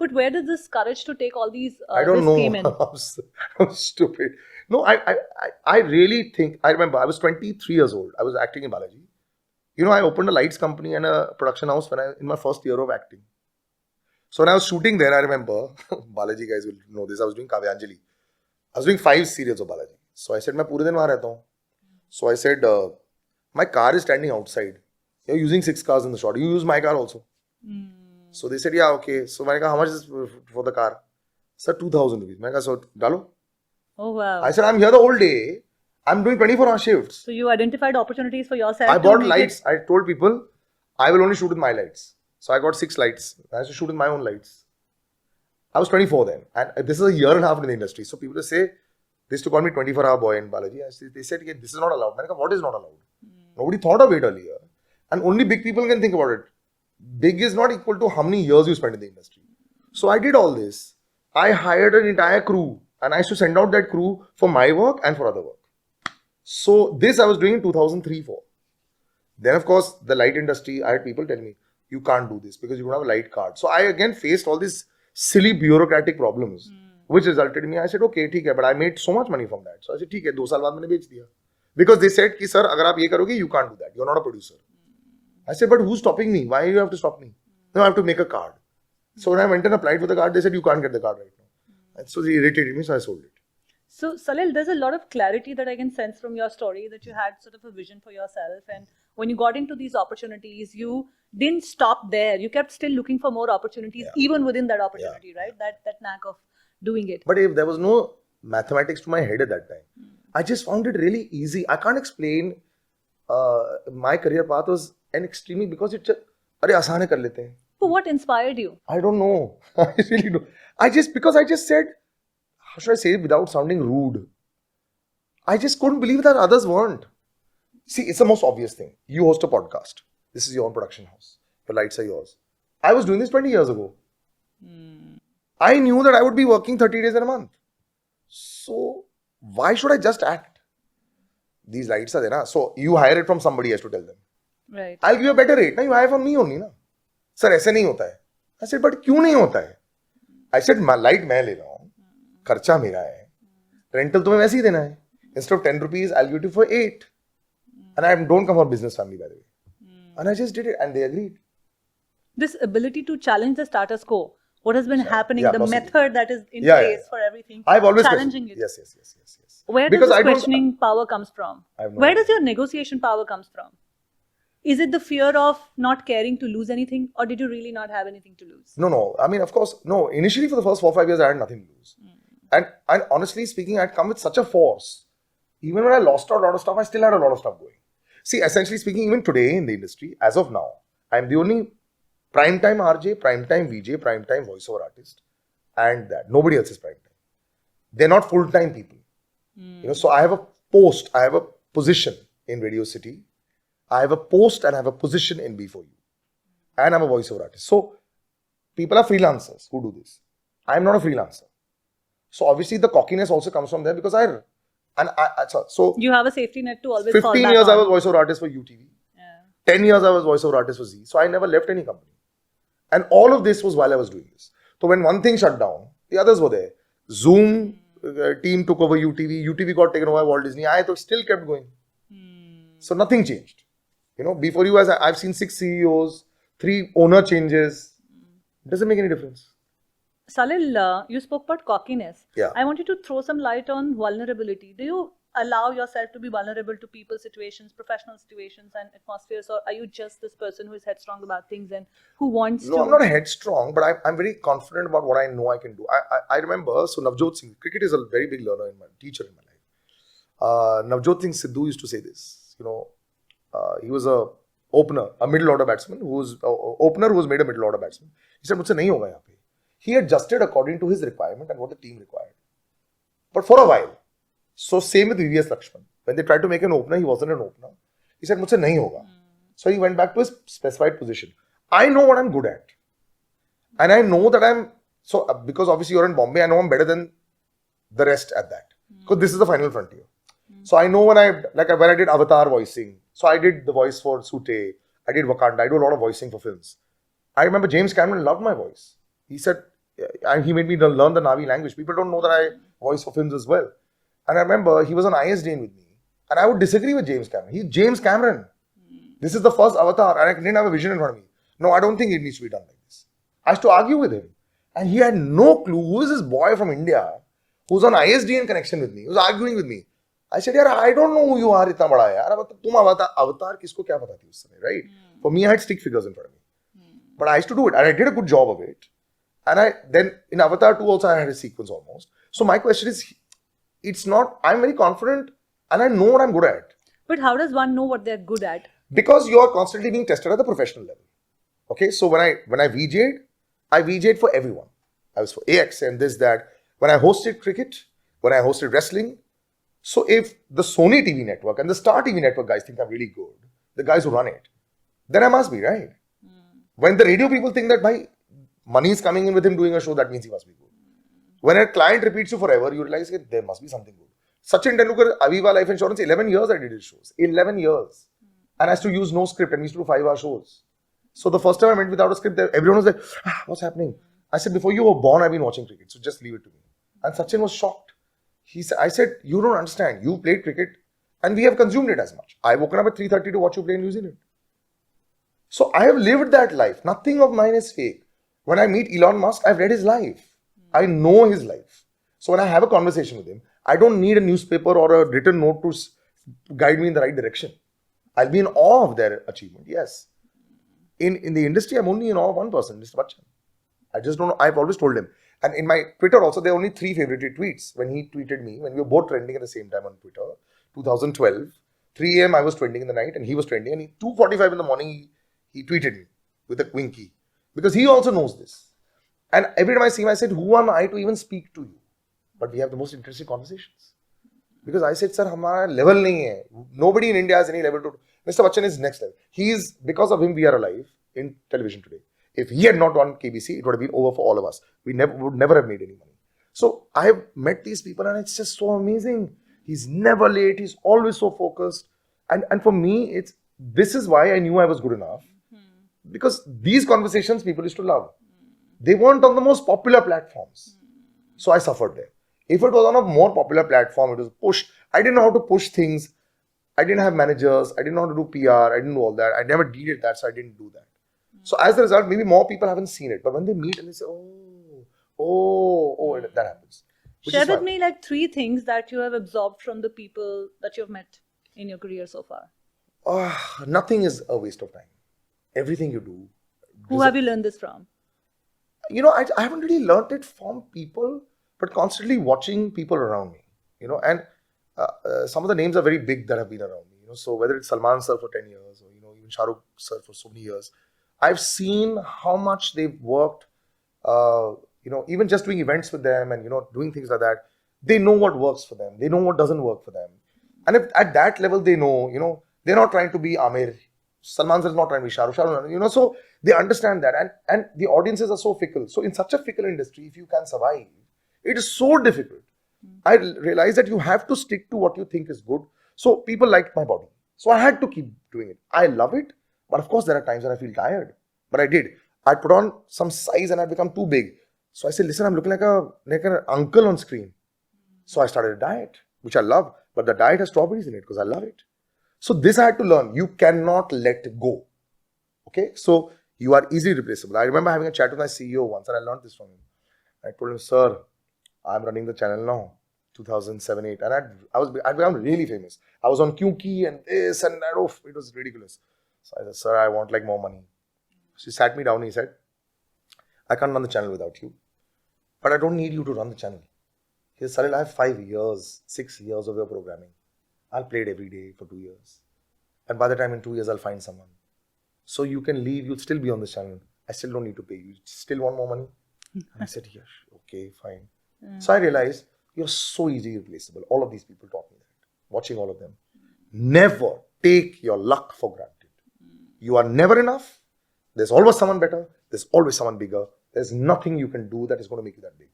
But where did this courage to take all these I don't know. came in? I'm stupid. No, I really think... I remember, I was 23 years old. I was acting in Balaji. I opened a lights company and a production house in my first year of acting. So when I was shooting there, I remember, Balaji guys will know this, I was doing Kavyanjali. I was doing 5 serials of Balaji. So I said, मैं पूरे दिन वहाँ रहता हूँ. So I said, my car is standing outside. You're using 6 cars in the shot. You use my car also. So they said, yeah, okay. So मैंने कहा, how much is for the car? Sir, 2,000 rupees. मैंने कहा, so डालो. Oh wow. I said, I'm here the whole day. I'm doing 24-hour shifts. So you identified opportunities for yourself. I bought lights. I told people, I will only shoot with my lights. So I got 6 lights. I used to shoot with my own lights. I was 24 then. And this is a year and a half in the industry. So people say, they used to call me 24-hour boy in Balaji. They said, yeah, this is not allowed. I said, what is not allowed? Nobody thought of it earlier. And only big people can think about it. Big is not equal to how many years you spend in the industry. So I did all this. I hired an entire crew. And I used to send out that crew for my work and for other work. So this I was doing in 2003-4. Then of course the light industry, I had people tell me, you can't do this because you don't have a light card. So I again faced all these silly bureaucratic problems, which resulted in me. I said, okay, ठीक है, but I made so much money from that. So I said, ठीक है, 2 साल बाद मैंने बेच दिया. Because they said कि sir, अगर आप ये करोगे, you can't do that. You're not a producer. I said, but who's stopping me? Why do you have to stop me? No, I have to make a card. So when I went and applied for the card, they said, you can't get the card right now. And so they irritated me, so I sold it. So, Salil, there's a lot of clarity that I can sense from your story, that you had sort of a vision for yourself. And when you got into these opportunities, you didn't stop there. You kept still looking for more opportunities, even within that opportunity, right? That knack of doing it. But if there was no mathematics to my head at that time, I just found it really easy. I can't explain. My career path was an extremely, because it just, अरे आसान है कर लेते हैं. But what inspired you? I don't know. I really don't. Because I just said, how should I say it without sounding rude? I just couldn't believe that others weren't. See, it's the most obvious thing. You host a podcast. This is your own production house. Your lights are yours. I was doing this 20 years ago. I knew that I would be working 30 days in a month. So, why should I just act? These lights are there, na? So you hire it from somebody else to tell them. Right. I'll give you a better rate. Now you hire from me only, na? Sir, ऐसे नहीं होता है. I said, but क्यों नहीं होता है? I said, light मैं ले रहा हूँ. खर्चा मेरा है. Rental तुम्हें वैसे ही देना है. Instead of 10 rupees, I'll give it for 8. And I don't come from business family, by the way. And I just did it, and they agreed. This ability to challenge the status quo, what has been happening, the possibly. method that is in place for everything, I've always challenging it. Yes. Where does this questioning power comes from? Where does your negotiation power comes from? Is it the fear of not caring to lose anything, or did you really not have anything to lose? No. I mean, of course, no. Initially, for the first 4-5 years, I had nothing to lose. And honestly speaking, I'd come with such a force. Even when I lost out a lot of stuff, I still had a lot of stuff going. See, essentially speaking, even today in the industry, as of now, I'm the only primetime RJ, primetime VJ, primetime voiceover artist, and that. Nobody else is primetime. They're not full-time people. So I have a post, I have a position in Radio City. I have a post and I have a position in B4U. And I'm a voiceover artist. So people are freelancers who do this. I'm not a freelancer. So obviously the cockiness also comes from there, because so you have a safety net to always 15 years I was voiceover artist for UTV. 10 years I was voiceover artist for Z. So I never left any company. And all of this was while I was doing this. So when one thing shut down, the others were there. Zoom team took over UTV. UTV got taken over by Walt Disney. I still kept going. So nothing changed. Before you, I've seen 6 CEOs, 3 owner changes. It doesn't make any difference. Salil, you spoke about cockiness. Yeah. I want you to throw some light on vulnerability. Do you allow yourself to be vulnerable to people, situations, professional situations and atmospheres, or are you just this person who is headstrong about things and who wants to... No, I'm not headstrong, but I'm very confident about what I know I can do. I remember, so Navjot Singh, cricket is a very big teacher in my life. Navjot Singh Sidhu used to say this, he was a opener, a middle order batsman, who was made a middle order batsman. He said, मुझसे नहीं होगा यहाँ पे. He adjusted according to his requirement and what the team required. But for a while, so same with VVS Lakshman. When they tried to make an opener, he wasn't an opener. He said, मुझसे नहीं होगा. So he went back to his specified position. I know what I'm good at. And I know that because obviously you're in Bombay, I know I'm better than the rest at that. Because this is the final frontier. So I know when I did Avatar voicing, so I did the voice for Sute, I did Wakanda, I do a lot of voicing for films. I remember James Cameron loved my voice. He said, and he made me learn the Navi language. People don't know that I voice for films as well. And I remember he was on ISDN with me. And I would disagree with James Cameron. He's James Cameron. This is the first Avatar and I didn't have a vision in front of me. No, I don't think it needs to be done like this. I used to argue with him. And he had no clue who is this boy from India who's on ISDN connection with me. He was arguing with me. I said, yaar, I don't know who you are, itna bada yaar. Tum Avatar kisko kya pata thi us samay, right? For me, I had stick figures in front of me. But I used to do it. And I did a good job of it. And then in Avatar 2 also I had a sequence almost. So my question is, I'm very confident and I know what I'm good at. But how does one know what they're good at? Because you are constantly being tested at the professional level. Okay, so when I VJ'd, I VJ'd for everyone. I was for AX and this, that. When I hosted cricket, when I hosted wrestling. So if the Sony TV network and the Star TV network guys think I'm really good, the guys who run it, then I must be, right? When the radio people think that money is coming in with him doing a show, that means he must be good. When a client repeats you forever, you realize that there must be something good. Sachin Tendulkar, Aviva Life Insurance, 11 years I did his shows. 11 years. And I used to use no script and we used to do 5-hour shows. So the first time I went without a script, everyone was like, what's happening? I said, before you were born, I've been watching cricket. So just leave it to me. And Sachin was shocked. I said, you don't understand. You played cricket and we have consumed it as much. I woke up at 3:30 to watch you play in New Zealand. So I have lived that life. Nothing of mine is fake. When I meet Elon Musk, I've read his life. I know his life. So when I have a conversation with him, I don't need a newspaper or a written note to guide me in the right direction. I'll be in awe of their achievement. Yes. In the industry, I'm only in awe of one person, Mr. Bachchan. I just don't know. I've always told him. And in my Twitter also, there are only 3 favorite tweets. When he tweeted me, when we were both trending at the same time on Twitter, 2012, 3 a.m. I was trending in the night and he was trending. And 2:45 in the morning, he tweeted me with a winky. Because he also knows this. And every time I see him, I said, who am I to even speak to you? But we have the most interesting conversations. Because I said, sir, हमारा level नहीं है. Nobody in India has any level to. Mr. Bachchan is next level. Because of him, we are alive in television today. If he had not won KBC, it would have been over for all of us. We would never have made any money. So I have met these people and it's just so amazing. He's never late. He's always so focused. And for me, this is why I knew I was good enough. Because these conversations people used to love. They weren't on the most popular platforms. So I suffered there. If it was on a more popular platform, it was pushed. I didn't know how to push things. I didn't have managers. I didn't know how to do PR. I didn't do all that. I never did that, so I didn't do that. So as a result, maybe more people haven't seen it. But when they meet and they say, that happens. Share with me like 3 things that you have absorbed from the people that you've met in your career so far. Nothing is a waste of time. Everything you do. Who have you learned this from? I haven't really learned it from people, but constantly watching people around me. And some of the names are very big that have been around me. So whether it's Salman sir for 10 years or even Shah Rukh sir for so many years, I've seen how much they've worked. Even just doing events with them and doing things like that. They know what works for them. They know what doesn't work for them. And if at that level they know, they're not trying to be Amir. Salman sir is not trying to be Shah Rukh. So they understand that. And the audiences are so fickle. So in such a fickle industry, if you can survive, it is so difficult. I realized that you have to stick to what you think is good. So people like my body. So I had to keep doing it. I love it. But of course, there are times when I feel tired. But I did. I put on some size and I become too big. So I said, listen, I'm looking like an uncle on screen. So I started a diet, which I love. But the diet has strawberries in it because I love it. So this I had to learn. You cannot let go. Okay? So you are easily replaceable. I remember having a chat with my CEO once and I learned this from him. I told him, sir, I'm running the channel now, 2007-8. And I'd become really famous. I was on Kyunki and this and that. Oh, it was ridiculous. So I said, sir, I want like more money. She sat me down and he said, I can't run the channel without you. But I don't need you to run the channel. He said, Salil, I have 5 years, 6 years of your programming. I'll play it every day for 2 years. And by the time in 2 years, I'll find someone. So you can leave, you'll still be on this channel. I still don't need to pay you. You still want more money? And I said, yes, okay, fine. So I realized you're so easily replaceable. All of these people taught me that. Watching all of them. Never take your luck for granted. You are never enough. There's always someone better. There's always someone bigger. There's nothing you can do that is going to make you that big.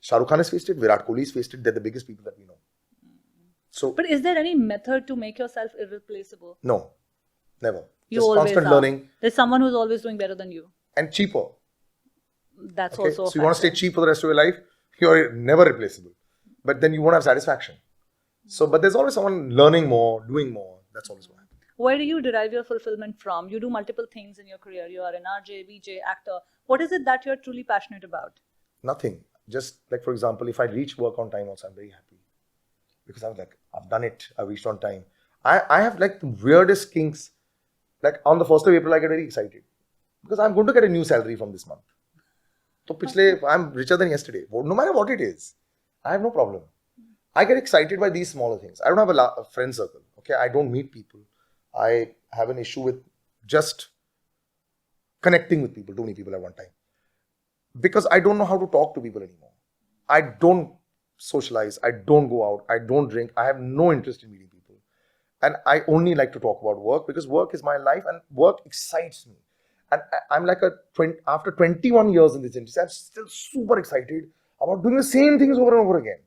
Shah Rukh Khan has faced it. Virat Kohli has faced it. They're the biggest people that we know. So, but is there any method to make yourself irreplaceable? No, never. You Just always constant are. learning. There's someone who's always doing better than you. And cheaper. That's Okay? also a So you want to stay factor. cheap for the rest of your life? You're never replaceable. But then you won't have satisfaction. So, but there's always someone learning more, doing more. That's always what happens. Where do you derive your fulfillment from? You do multiple things in your career. You are an RJ, VJ, actor. What is it that you're truly passionate about? Nothing. Just like, for example, if I reach work on time also, I'm very happy. Because I was like, I've done it. I reached on time. I have like the weirdest kinks. Like on the 1st of April, I get very excited. Because I'm going to get a new salary from this month. So I'm richer than yesterday. No matter what it is, I have no problem. I get excited by these smaller things. I don't have a friend circle. Okay, I don't meet people. I have an issue with just connecting with people, too many people at one time. Because I don't know how to talk to people anymore. I don't socialize. I don't go out. I don't drink. I have no interest in meeting people. And I only like to talk about work because work is my life and work excites me. And I'm like after 21 years in this industry, I'm still super excited about doing the same things over and over again.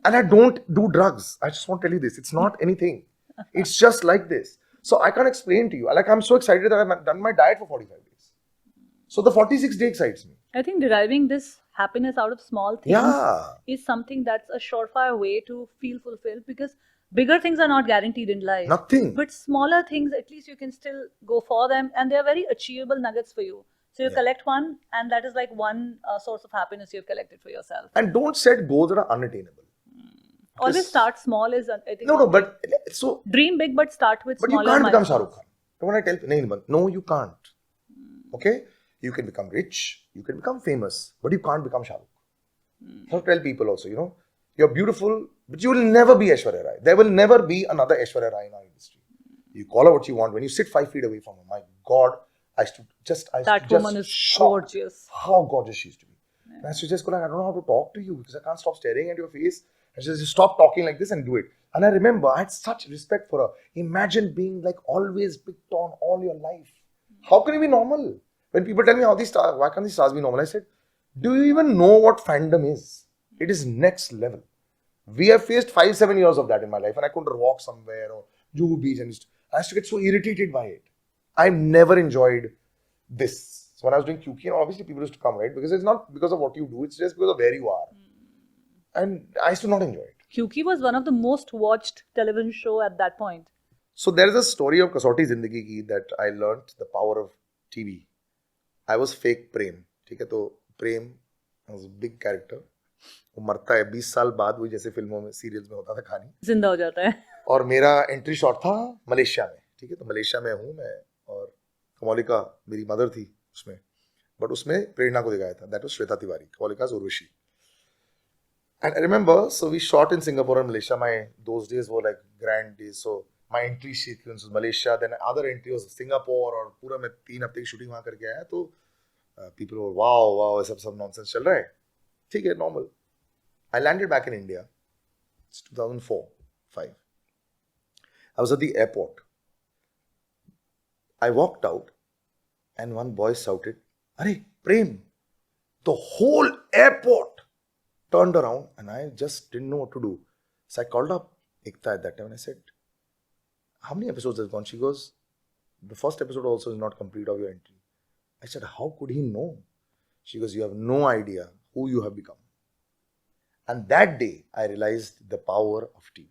And I don't do drugs. I just want to tell you this. It's not anything. It's just like this. So I can't explain to you. Like I'm so excited that I've done my diet for 45 days. So the 46th day excites me. I think deriving this happiness out of small things is something that's a surefire way to feel fulfilled, because Bigger things are not guaranteed in life. Nothing. But smaller things, at least you can still go for them, and they're very achievable nuggets for you. So you collect one, and that is like one source of happiness you've collected for yourself. And don't set goals that are unattainable. Always start small is, I think. No, but so. Dream big, but start with But smaller. you can't become Shah milestones. Rukh Khan. Don't want to tell. No, you can't. Okay? You can become rich, you can become famous, but you can't become Shah Rukh. So tell people also, you're beautiful, but you will never be Aishwarya Rai. There will never be another Aishwarya Rai in our industry. You call her what you want. When you sit 5 feet away from her, my God, I used to just woman is shocked gorgeous. how gorgeous she used to be. And I used to just go like, I don't know how to talk to you because I can't stop staring at your face. And she says, just stop talking like this and do it. And I remember I had such respect for her. Imagine being like always picked on all your life. How can you be normal? When people tell me why can't these stars be normal? I said, do you even know what fandom is? It is next level. We have faced 5-7 years of that in my life, and I couldn't walk somewhere or Juhu Beach, and I used to get so irritated by it. I never enjoyed this. So when I was doing QQ, obviously people used to come, right? Because it's not because of what you do, it's just because of where you are. And I used to not enjoy it. QQ was one of the most watched television show at that point. So there is a story of Kasauti Zindagi ki that I learnt the power of TV. I was fake Prem. ठीक है, तो Prem was a big character. वो मरता है 20 साल बाद, वही जैसे फिल्मों में सीरियल्स में होता था कहानी, जिंदा हो जाता है. और मेरा एंट्री शॉट था मलेशिया में. ठीक है, तो मलेशिया में हूँ मैं, और कमोलिका मेरी मदर थी उसमें, बट उसमें प्रेरणा को दिखाया था. That was Shweta Tiwari, Komolika's Urvashi. And I remember, so we shot in Singapore and Malaysia. Those days were like grand days. So my entry sequence was Malaysia, then other entry was Singapore, और पूरा मैं 3 हफ्ते की शूटिंग वहाँ करके आया. तो people were wow, ऐसा सब nonsense चल रहा है. ठीक है, normal. I landed back in India. It's 2004-5. I was at the airport. I walked out, and one boy shouted, "Arey, Prem!" The whole airport turned around, and I just didn't know what to do. So I called up Ekta at that time and I said, "How many episodes has gone?" She goes, "The first episode also is not complete of your entry." I said, "How could he know?" She goes, "You have no idea who you have become." And that day, I realized the power of TV.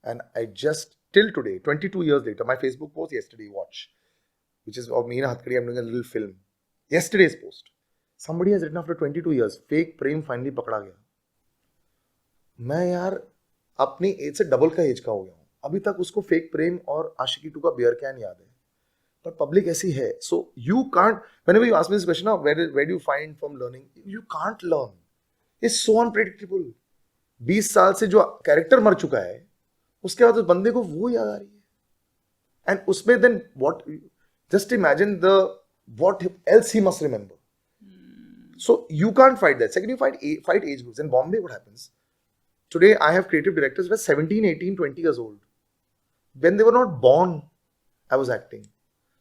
And I just, till today, 22 years later, my Facebook post yesterday, watch, which is of me and Hatkari, I'm doing a little film. Yesterday's post. Somebody has written after 22 years, fake Prem finally पकड़ा गया. मैं यार अपनी as से double का as का हो गया हूँ. अभी तक उसको फेक प्रेम और आशिकी 2 का बियर कैन याद है. But public ऐसी है. So you can't, whenever you ask me this question, where do you find from learning? You can't learn. It's so unpredictable. 20 साल से जो कैरेक्टर मर चुका है, उसके बाद उस बंदे को वो याद आ रही है. And उसमें then what, just imagine what else he must remember. So you can't fight that. Second, you fight age groups. In Bombay, what happens? Today, I have creative directors who are 17, 18, 20 years old. When they were not born, I was acting.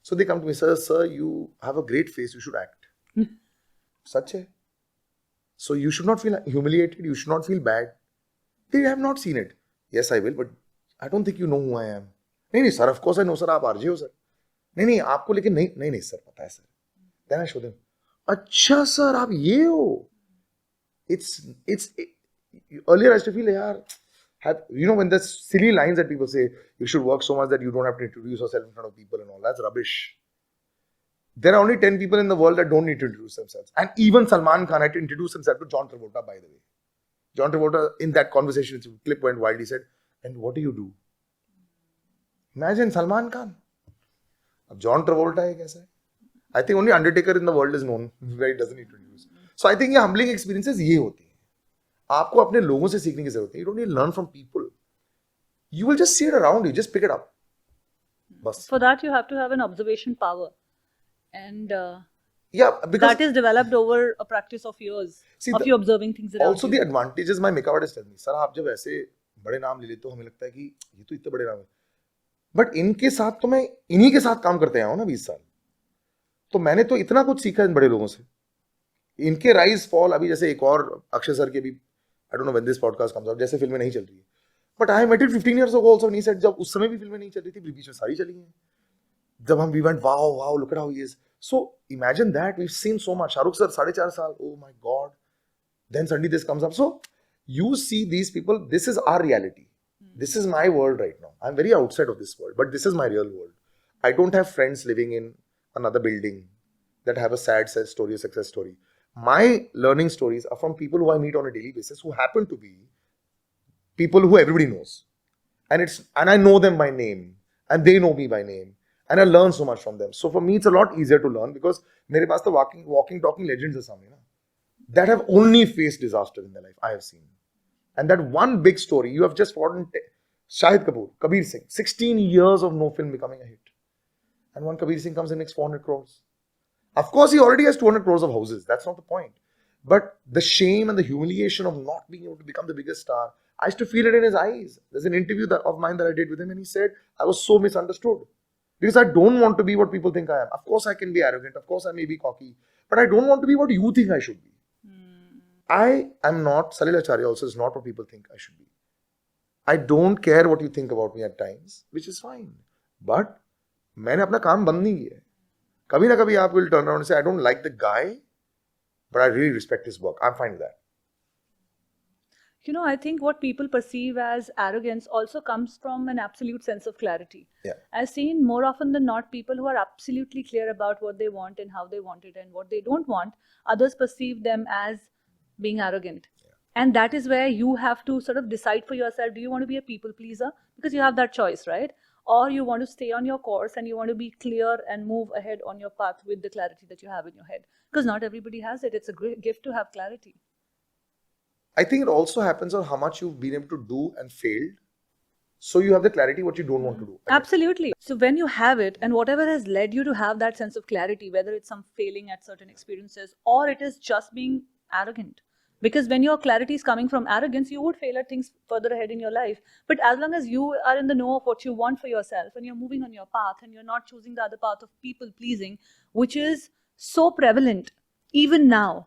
So they come to me, sir, you have a great face, you should act. Such hai. So you should not feel humiliated, you should not feel bad. They have not seen it. Yes, I will, but I don't think you know who I am. नहीं sir, of course I know sir, आप RJ हो sir. नहीं आपको लेकिन नहीं sir, पता है sir. Then I show them. अच्छा sir, आप ये हो. It's earlier I used to feel यार, when the silly lines that people say, you should work so much that you don't have to introduce yourself in front of people and all, that's rubbish. There are only 10 people in the world that don't need to introduce themselves. And even Salman Khan had to introduce himself to John Travolta, by the way. John Travolta, in that conversation, the clip went wild, he said, "And what do you do?" Imagine Salman Khan. Ab John Travolta hai kaisa hai? I think only Undertaker in the world is known where he doesn't need to introduce. So I think ये humbling experiences ये होती हैं. आपको अपने लोगों से सीखने की जरूरत है. You don't need to learn from people. You will just see it around you. Just pick it up. Bas. For that, you have to have an observation power. And yeah, because that is developed over a practice of years of you observing things around also you. The advantages my makeup artist tells me, sir, आप जब ऐसे बड़े नाम ले लेते हो, हमें लगता है कि ये तो इतने बड़े नाम है. बट इनके साथ तो मैं इन्हीं के साथ काम करते आया हूँ ना 20 साल. तो मैंने तो इतना कुछ सीखा इन बड़े लोगों से. इनके राइज फॉल, अभी जैसे एक और अक्षय सर के भी, I don't know when this podcast comes out, जैसे फिल्में नहीं चल रही है. But I met it 15 years ago also, and he said जब उस समय भी फिल्में नहीं चल रही थी, बीच में सारी चली हैं. जब हम we went, wow, look at how he is. So imagine that, we've seen so much. Shahrukh sir, 4.5 साल, oh my God. Then suddenly this comes up. So you see these people, this is our reality. This is my world right now. I'm very outside of this world, but this is my real world. I don't have friends living in another building that have a sad story, a success story. My learning stories are from people who I meet on a daily basis who happen to be people who everybody knows. And I know them by name and they know me by name and I learn so much from them. So for me, it's a lot easier to learn because mere paas the walking, talking legends are samne, na, that have only faced disaster in their life. I have seen. And that one big story, you have just forgotten Shahid Kapoor, Kabir Singh, 16 years of no film becoming a hit. And one Kabir Singh comes and makes 400 crores. Of course, he already has 200 crores of houses. That's not the point. But the shame and the humiliation of not being able to become the biggest star, I used to feel it in his eyes. There's an interview of mine that I did with him and he said, I was so misunderstood. Because I don't want to be what people think I am. Of course, I can be arrogant. Of course, I may be cocky. But I don't want to be what you think I should be. I am not, Salil Acharya also is not what people think I should be. I don't care what you think about me at times, which is fine. But मैंने अपना काम बंद नहीं किया है. कभी ना कभी आप will turn around and say, I don't like the guy, but I really respect his work. I'm fine with that. You know, I think what people perceive as arrogance also comes from an absolute sense of clarity. Yeah. I've seen more often than not people who are absolutely clear about what they want and how they want it and what they don't want, others perceive them as being arrogant. Yeah. And that is where you have to sort of decide for yourself, do you want to be a people pleaser? Because you have that choice, right? Or you want to stay on your course and you want to be clear and move ahead on your path with the clarity that you have in your head. Because not everybody has it. It's a great gift to have clarity. I think it also happens on how much you've been able to do and failed. So you have the clarity what you don't want to do. Absolutely. So when you have it and whatever has led you to have that sense of clarity, whether it's some failing at certain experiences or it is just being arrogant. Because when your clarity is coming from arrogance, you would fail at things further ahead in your life. But as long as you are in the know of what you want for yourself and you're moving on your path and you're not choosing the other path of people pleasing, which is so prevalent even now.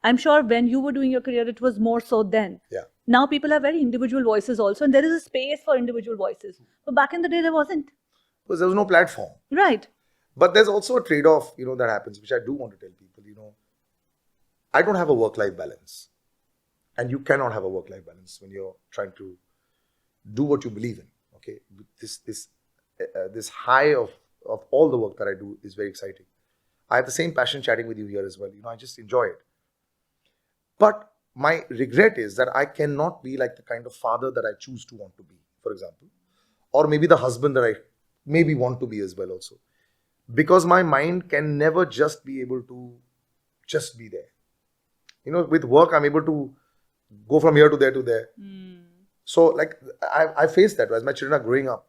I'm sure when you were doing your career, it was more so then. Yeah. Now people have very individual voices also, and there is a space for individual voices. But back in the day, there wasn't. Because there was no platform. Right. But there's also a trade-off, that happens, which I do want to tell people, I don't have a work-life balance. And you cannot have a work-life balance when you're trying to do what you believe in. Okay, this high of all the work that I do is very exciting. I have the same passion chatting with you here as well. I just enjoy it. But my regret is that I cannot be like the kind of father that I choose to want to be, for example. Or maybe the husband that I maybe want to be as well also. Because my mind can never just be able to just be there. With work, I'm able to go from here to there to there. So like I face that as my children are growing up.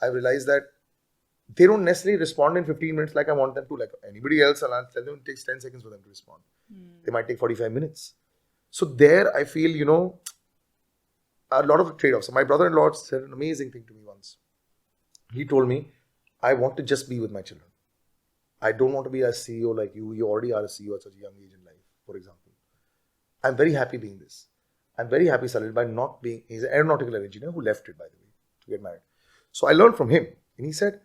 I realize that they don't necessarily respond in 15 minutes like I want them to. Like anybody else, I'll tell them it takes 10 seconds for them to respond. They might take 45 minutes. So there I feel, a lot of trade-offs. So my brother-in-law said an amazing thing to me once. He told me, I want to just be with my children. I don't want to be a CEO like you. You already are a CEO at such a young age in life, for example. I'm very happy being this. I'm very happy, Salil, by not being, he's an aeronautical engineer who left it, by the way, to get married. So I learned from him. And he said,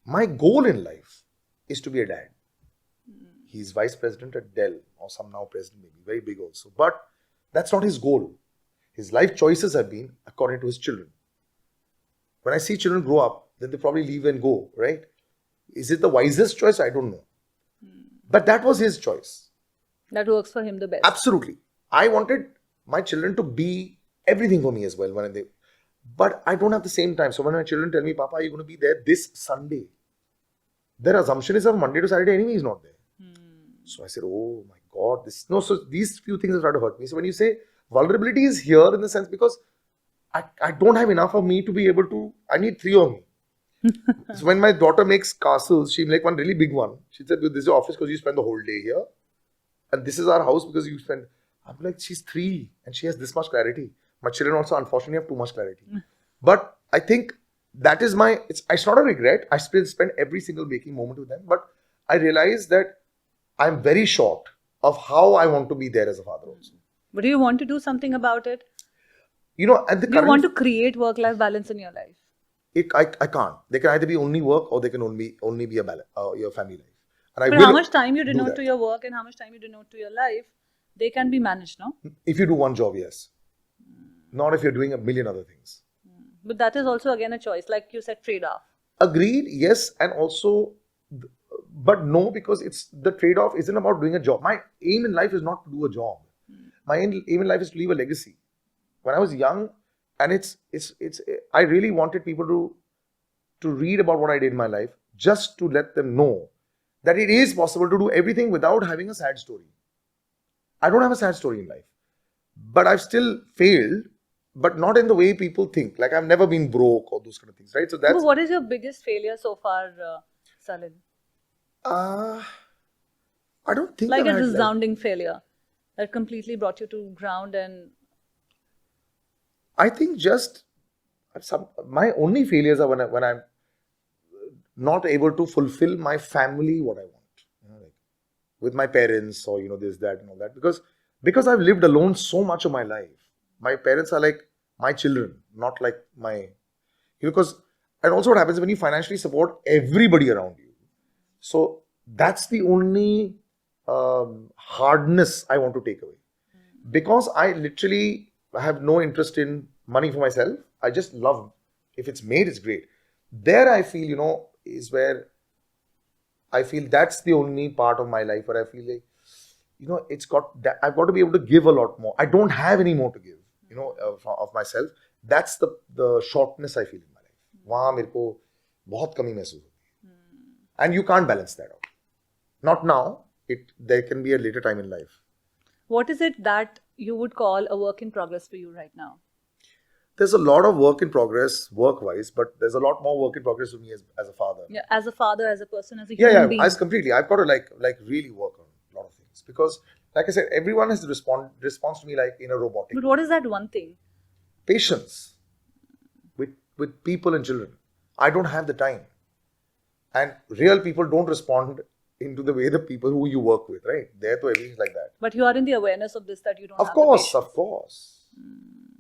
my goal in life is to be a dad. He's vice president at Dell, or some now president maybe, very big also. But that's not his goal. His life choices have been according to his children. When I see children grow up, then they probably leave and go, right? Is it the wisest choice? I don't know. But that was his choice. That works for him the best. Absolutely. I wanted my children to be everything for me as well. But I don't have the same time. So when my children tell me, Papa, are you going to be there this Sunday? Their assumption is of Monday to Saturday anyway is not there. So I said, oh my God. So these few things have started to hurt me. So when you say vulnerability is here in the sense because I don't have enough of me to be able to, I need 3 of me. So when my daughter makes castles, she make one really big one. She said, this is your office because you spend the whole day here. And this is our house because you spend, I'm like, she's 3 and she has this much clarity. My children also unfortunately have too much clarity. But I think that is it's not a regret. I still spend every single waking moment with them. But I realize that I'm very short of how I want to be there as a father also. But do you want to do something about it? Do you want to create work-life balance in your life? I can't. They can either be only work or they can only be your family life. And but how much time you devote to your work and how much time you devote to your life, they can be managed, no? If you do one job, yes. Not if you're doing a million other things. But that is also again a choice, like you said, trade-off. Agreed, yes, and also, but no, because it's the trade-off isn't about doing a job. My aim in life is not to do a job. My aim in life is to leave a legacy. When I was young, and it's I really wanted people to read about what I did in my life, just to let them know that it is possible to do everything without having a sad story. I don't have a sad story in life, but I've still failed, but not in the way people think. Like I've never been broke or those kind of things, right? So that's But what is your biggest failure so far, Salil? uh, I don't think Like I've a had, resounding failure that completely brought you to ground and I think just my only failures are when I'm not able to fulfill my family what I want, like with my parents or this that and all that, because I've lived alone so much of my life. My parents are like my children, not like my because and also what happens when you financially support everybody around you. So that's the only hardness I want to take away, because I literally have no interest in money for myself. I just love if it's made, it's great. There I feel, is where I feel that's the only part of my life where I feel like, it's got that I've got to be able to give a lot more. I don't have any more to give, of myself. That's the shortness I feel in my life. वहाँ मेरे को बहुत कमी महसूस होती है. And you can't balance that out. Not now. There can be a later time in life. what is it that you would call a work in progress for you right now? There's a lot of work in progress work-wise, but there's a lot more work in progress for me as a father. Yeah, as a father, as a person, as a human being. As completely. I've got to like really work on a lot of things, because, like I said, everyone has responds to me like in a robotic. But what is that one thing? Patience with people and children. I don't have the time, and real people don't respond into the way the people who you work with, right? There, to everything's like that. But you are in the awareness of this, that you don't Of have course, the of course.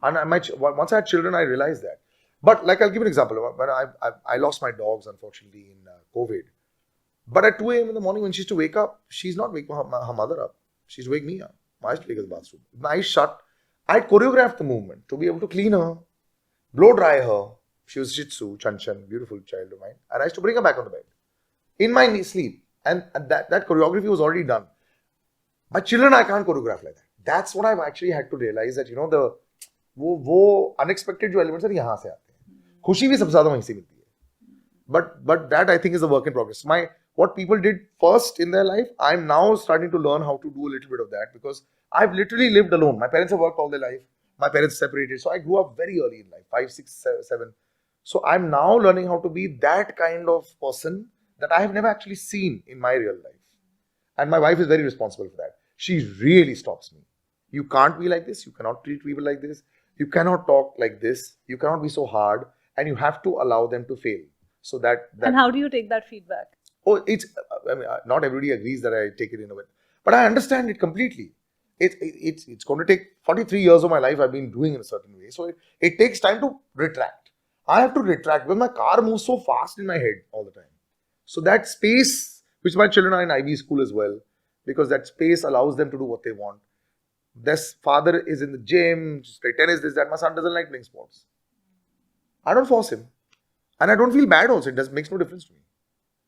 And once I had children, I realized that. But like, I'll give an example. When I lost my dogs, unfortunately, in COVID. But at 2 a.m. in the morning, when she used to wake up, she's not waking her mother up. She's waking me up. I used to take her to the bathroom. My eyes shut. I choreographed the movement to be able to clean her, blow dry her. She was Shih Tzu, Chanchan, beautiful child of mine. And I used to bring her back on the bed in my sleep. And that choreography was already done. My children, I can't choreograph like that. That's what I've actually had to realize, that वो unexpected जो elements है यहाँ से आते हैं. खुशी भी सबसे ज़्यादा वहीं से मिलती है. But that I think is a work in progress. What people did first in their life, I'm now starting to learn how to do a little bit of that, because I've literally lived alone. My parents have worked all their life. My parents separated. So I grew up very early in life, 5, 6, 7. So I'm now learning how to be that kind of person that I have never actually seen in my real life. And my wife is very responsible for that. She really stops me. You can't be like this. You cannot treat people like this. You cannot talk like this. You cannot be so hard. And you have to allow them to fail. So that And how do you take that feedback? Oh, not everybody agrees that I take it in a way. But I understand it completely. It's going to take 43 years of my life I've been doing in a certain way. So it takes time to retract. I have to retract because my car moves so fast in my head all the time. So that space, which my children are in IB school as well, because that space allows them to do what they want. This father is in the gym, just play tennis, this, that. My son doesn't like playing sports. I don't force him. And I don't feel bad also. It makes no difference to me.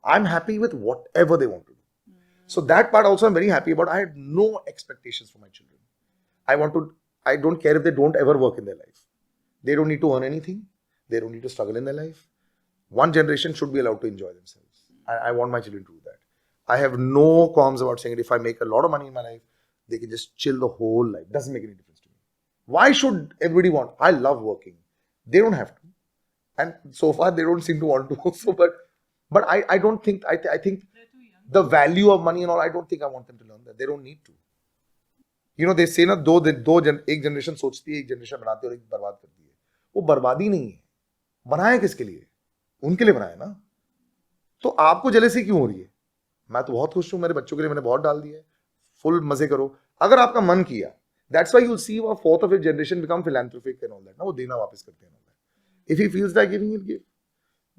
I'm happy with whatever they want to do. So that part also I'm very happy about. I had no expectations for my children. I don't care if they don't ever work in their life. They don't need to earn anything. They don't need to struggle in their life. One generation should be allowed to enjoy themselves. I want my children to do that. I have no qualms about saying it. If I make a lot of money in my life, they can just chill the whole life. Doesn't make any difference to me. Why should everybody want? I love working. They don't have to. And so far they don't seem to want to also. But I don't think, I think the value of money and all, I don't think I want them to learn that. They don't need to. They say ना एक generation सोचती है, एक generation बनाती है और एक बर्बाद करती है. वो बर्बादी नहीं है. बनाया किसके लिए? उनके लिए बनाया ना. तो आपको जेलसी क्यों हो रही है? मैं तो बहुत खुश हूँ, मेरे बच्चों के लिए मैंने बहुत डाल दिया है. फुल मजे करो. अगर आपका मन किया, that's why you'll see a fourth of his generation become philanthropic and all that. ना वो देना वापस करते हैं. If he feels like giving, he'll give.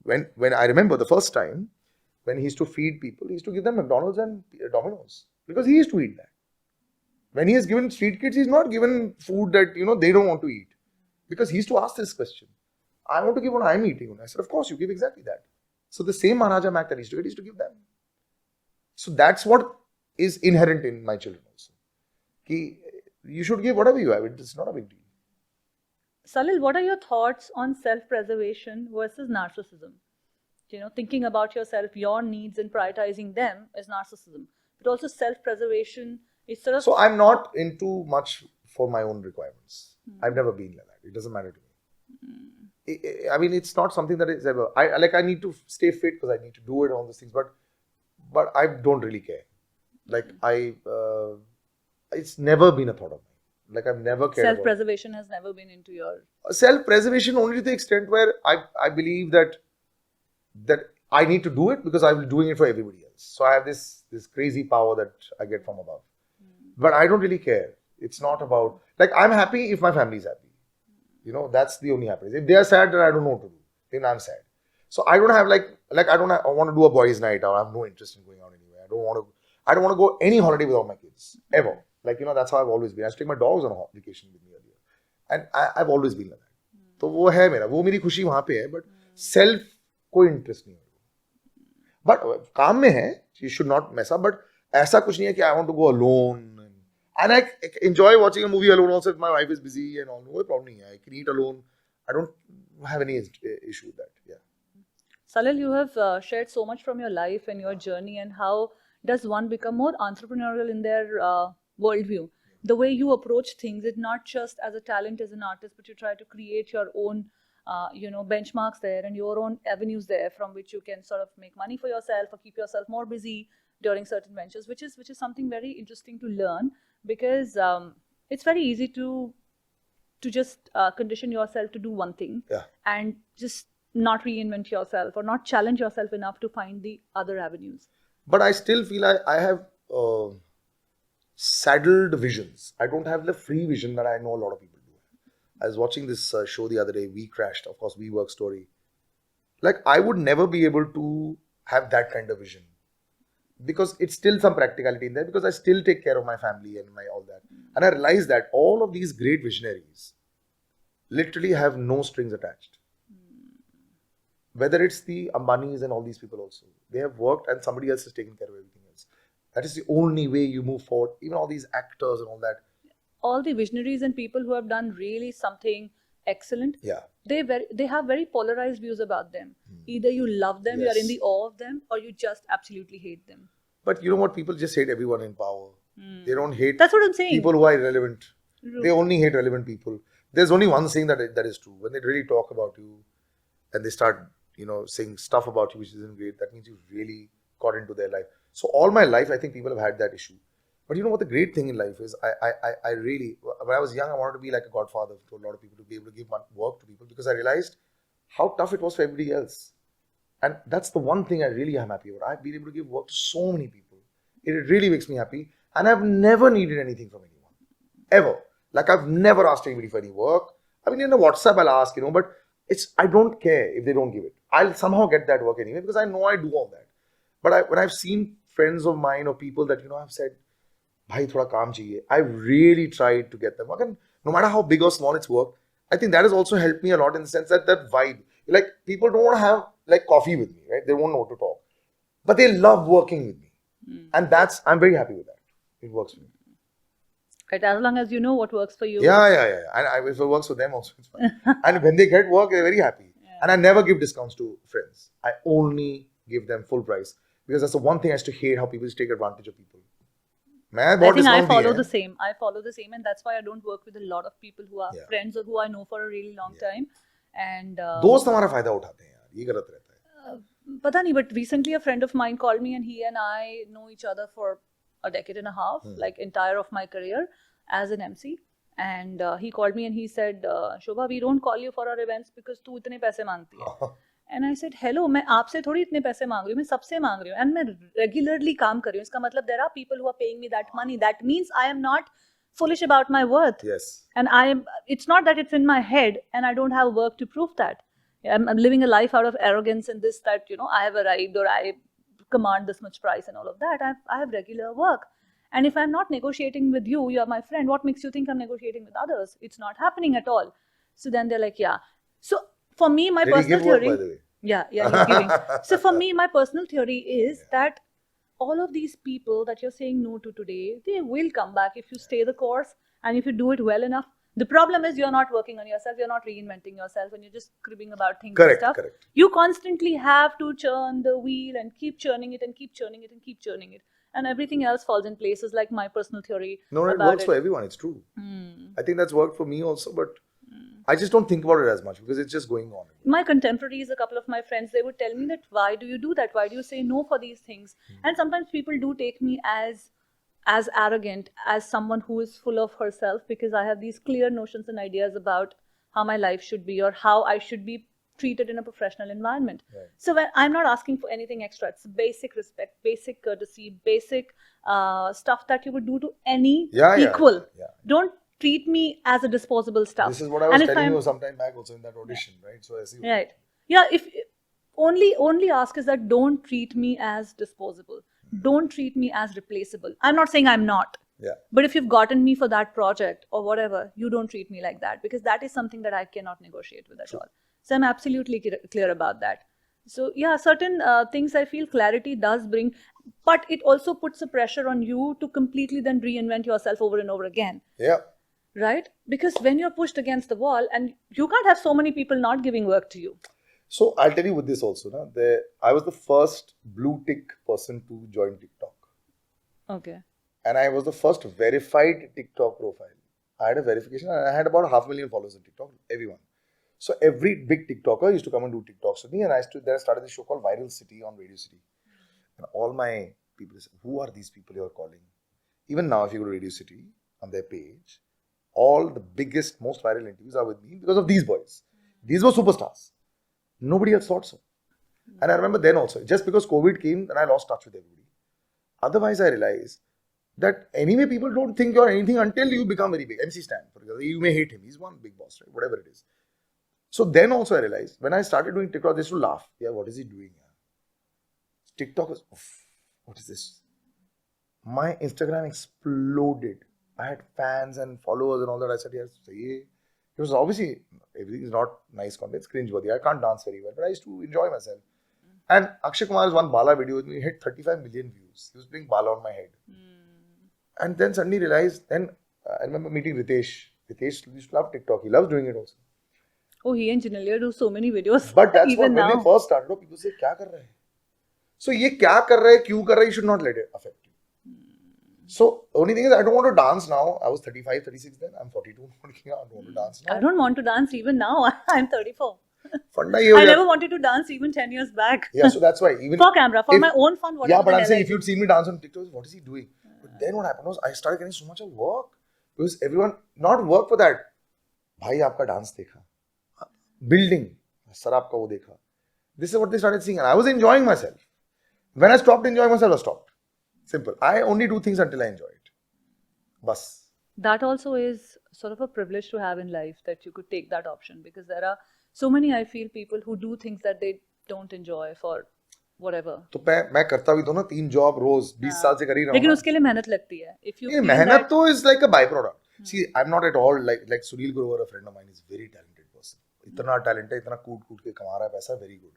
When I remember the first time, when he used to feed people, he used to give them McDonald's and Domino's. Because he used to eat that. When he has given street kids, he's not given food that, they don't want to eat. Because he used to ask this question. I want to give what I'm eating. I said, of course, you give exactly that. So the same Maharaja Mac that I used to get, I used to give them. So that's what is inherent in my children also. Ki you should give whatever you have. It's not a big deal. Salil, what are your thoughts on self-preservation versus narcissism? Thinking about yourself, your needs, and prioritizing them is narcissism. But also self-preservation is sort of... So I'm not into much for my own requirements. I've never been like that. It doesn't matter to me. I mean, it's not something that is ever... I need to stay fit because I need to do it and all those things. But I don't really care. It's never been a thought of mine. I've never cared about... Self-preservation has never been into your... Self-preservation only to the extent where I believe that I need to do it because I'm doing it for everybody else. So I have this crazy power that I get from above. But I don't really care. It's not about... I'm happy if my family is happy. That's the only happiness. If they are sad, then I don't know what to do. Then I'm sad. So I don't have I want to do a boys' night out. I have no interest in going out anywhere. I don't want to go any holiday without my kids. Ever. That's how I've always been. I used to take my dogs on a vacation with me earlier. And I've always been like that. So वो है मेरा. वो मेरी खुशी वहाँ पे है. But self कोई interest नहीं है. But काम में है. You should not mess up. But ऐसा कुछ नहीं है कि I want to go alone. And I enjoy watching a movie alone also if my wife is busy and all. No problem. I can eat alone. I don't have any issue with that. Yeah. Salil, you have shared so much from your life and your journey, and how does one become more entrepreneurial in their worldview? The way you approach things, it's not just as a talent as an artist, but you try to create your own benchmarks there and your own avenues there from which you can sort of make money for yourself or keep yourself more busy during certain ventures, which is something very interesting to learn, because it's very easy to just condition yourself to do one thing and just not reinvent yourself or not challenge yourself enough to find the other avenues. But I still feel I have saddled visions. I don't have the free vision that I know a lot of people do. I was watching this show the other day, We Crashed, of course, WeWork story. I would never be able to have that kind of vision, because it's still some practicality in there, because I still take care of my family and all that. And I realized that all of these great visionaries literally have no strings attached. Whether it's the Ambanis and all these people also, they have worked and somebody else has taken care of everything else. That is the only way you move forward. Even all these actors and all that. All the visionaries and people who have done really something excellent, they have very polarized views about them. Either you love them, you are in the awe of them, or you just absolutely hate them. But you know what? People just hate everyone in power. They don't hate... That's what I'm saying. People who are irrelevant. They only hate relevant people. There's only one thing that is true. When they really talk about you and they start saying stuff about you which isn't great, that means you really got into their life. So all my life, I think people have had that issue. But you know what the great thing in life is? I really, when I was young, I wanted to be like a godfather to a lot of people, to be able to give work to people, because I realized how tough it was for everybody else. And that's the one thing I really am happy about. I've been able to give work to so many people. It really makes me happy. And I've never needed anything from anyone. Ever. I've never asked anybody for any work. I mean, in a WhatsApp, I'll ask, but I don't care if they don't give it. I'll somehow get that work anyway, because I know I do all that. But when I've seen friends of mine or people that, have said, bhai, thoda kaam chahiye, I really tried to get them work. And no matter how big or small it's work, I think that has also helped me a lot, in the sense that vibe. People don't want to have coffee with me, right? They won't know what to talk. But they love working with me. And I'm very happy with that. It works for me. Right, as long as you know what works for you. Yeah. And if it works for them also, it's fine. And when they get work, they're very happy. And I never give discounts to friends. I only give them full price. Because that's the one thing I used to hate, how people used to take advantage of people. I think I follow the same. And that's why I don't work with a lot of people who are friends or who I know for a really long time. And दोस्त हमारा फायदा उठाते हैं यार, ये गलत रहता है. पता नहीं, but recently a friend of mine called me, and he and I know each other for a decade and a half, entire of my career as an MC. And he called me and he said, Shobha, we don't call you for our events because तू इतने पैसे मांगती है. And I said, hello, मैं आपसे थोड़ी इतने पैसे मांग रही हूँ, मैं सबसे मांग रही हूँ. And मैं regularly काम कर रही हूँ. इसका मतलब there are people who are paying me that money. That means I am not foolish about my worth. Yes. And it's not that it's in my head and I don't have work to prove that. I'm living a life out of arrogance and this, that, I have arrived or I command this much price and all of that. I have regular work. And if I'm not negotiating with you, you're my friend, what makes you think I'm negotiating with others? It's not happening at all. So then they're like, yeah. So for me, my Did he personal give work, theory. by the way? Yeah, he's giving. So for me, my personal theory is that all of these people that you're saying no to today, they will come back if you stay the course and if you do it well enough. The problem is you're not working on yourself, you're not reinventing yourself, and you're just cribbing about things Correct, and stuff. correct. You constantly have to churn the wheel and keep churning it and keep churning it and keep churning it. And everything else falls in place, is like my personal theory No, it about works for everyone. It's true. I think that's worked for me also, but I just don't think about it as much because it's just going on. My contemporaries, a couple of my friends, they would tell me that why do you do that? Why do you say no for these things? And sometimes people do take me as arrogant, as someone who is full of herself, because I have these clear notions and ideas about how my life should be or how I should be treated in a professional environment. Right. So when I'm not asking for anything extra, it's basic respect, basic courtesy, basic stuff that you would do to any equal. Yeah. Don't treat me as a disposable stuff. This is what I was telling you sometime back also in that audition, right? So I see. Right. Yeah. If only ask is that don't treat me as disposable. Don't treat me as replaceable. I'm not saying I'm not. Yeah. But if you've gotten me for that project or whatever, you don't treat me like that, because that is something that I cannot negotiate with at all. So I'm absolutely clear about that. So yeah, certain things I feel clarity does bring, but it also puts a pressure on you to completely then reinvent yourself over and over again. Yeah. Right? Because when you're pushed against the wall, and you can't have so many people not giving work to you. So I'll tell you with this also. I was the first blue tick person to join TikTok. Okay. And I was the first verified TikTok profile. I had a verification and I had about 500,000 followers on TikTok, everyone. So every big TikToker used to come and do TikToks with me, and then I started this show called Viral City on Radio City. And all my people said, who are these people you're calling? Even now, if you go to Radio City, on their page, all the biggest, most viral interviews are with me because of these boys. These were superstars. Nobody else thought so. And I remember then also, just because COVID came, then I lost touch with everybody. Otherwise, I realized that anyway, people don't think you're anything until you become very big. MC Stan, for example, you may hate him. He's one big boss, right? Whatever it is. So then also I realized, when I started doing TikTok, they used to laugh. Yeah, what is he doing? TikTok was, what is this? My Instagram exploded. I had fans and followers and all that. I said, yes, it was obviously, everything is not nice content, it's cringeworthy. I can't dance very well, but I used to enjoy myself. And Akshay Kumar's one Bala video with me, he hit 35 million views. He was playing Bala on my head. And then suddenly realized, I remember meeting Ritesh. Ritesh used to love TikTok. He loves doing it also. Oh, he and Janelle do so many videos. But that's even what, when they first started, people say, क्या कर रहा है? So ये क्या कर रहा है, क्यों कर रहा है, you should not let it affect you. So only thing is, I don't want to dance now. I was 35, 36 then. I'm 42. I don't want to dance now. I don't want to dance even now. I'm 34. I never wanted to dance even 10 years back. Yeah, so that's why. Even for camera, for my own fun. Yeah, but I'm saying, if you'd seen me dance on TikTok, what is he doing? But then what happened was, I started getting so much of work. Because everyone, not work for that. Bhai, aapka dance dekha. Building. Sir, aapka wo dekha. This is what they started seeing. And I was enjoying myself. When I stopped enjoying myself, I stopped. Simple. I only do things until I enjoy it. Bas. That also is sort of a privilege to have in life, that you could take that option, because there are so many, I feel, people who do things that they don't enjoy for whatever. तो मैं करता भी तो ना 3 job रोज 20 साल से कर ही रहा हूँ. लेकिन उसके लिए मेहनत लगती है. If you मेहनत तो is like a byproduct. See, I'm not at all like Sunil Grover, a friend of mine, is very talented person. इतना talent है, इतना कूट के कमा रहा है पैसा, very good.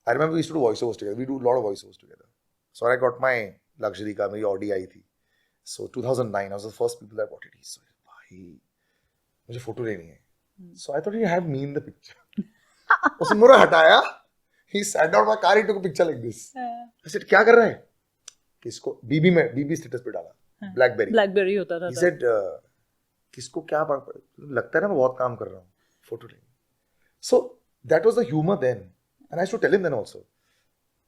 I remember we used to do voiceovers together. We do a lot of voiceovers together. So I got my luxury car, मेरी Audi आई थी. So 2009, I was the first people that bought it. He said, भाई, मुझे photo लेनी है. So I thought he had me in the picture. उसने मुझे हटाया. He sat down my car, he took a picture like this. I said, क्या कर रहा है? किसको? बीबी स्टेटस पे डाला. Blackberry होता था. He said, किसको क्या लगता है ना मैं बहुत काम कर रहा हूँ. फोटो लेंगे. So that was the humor then. And I used to tell him then also,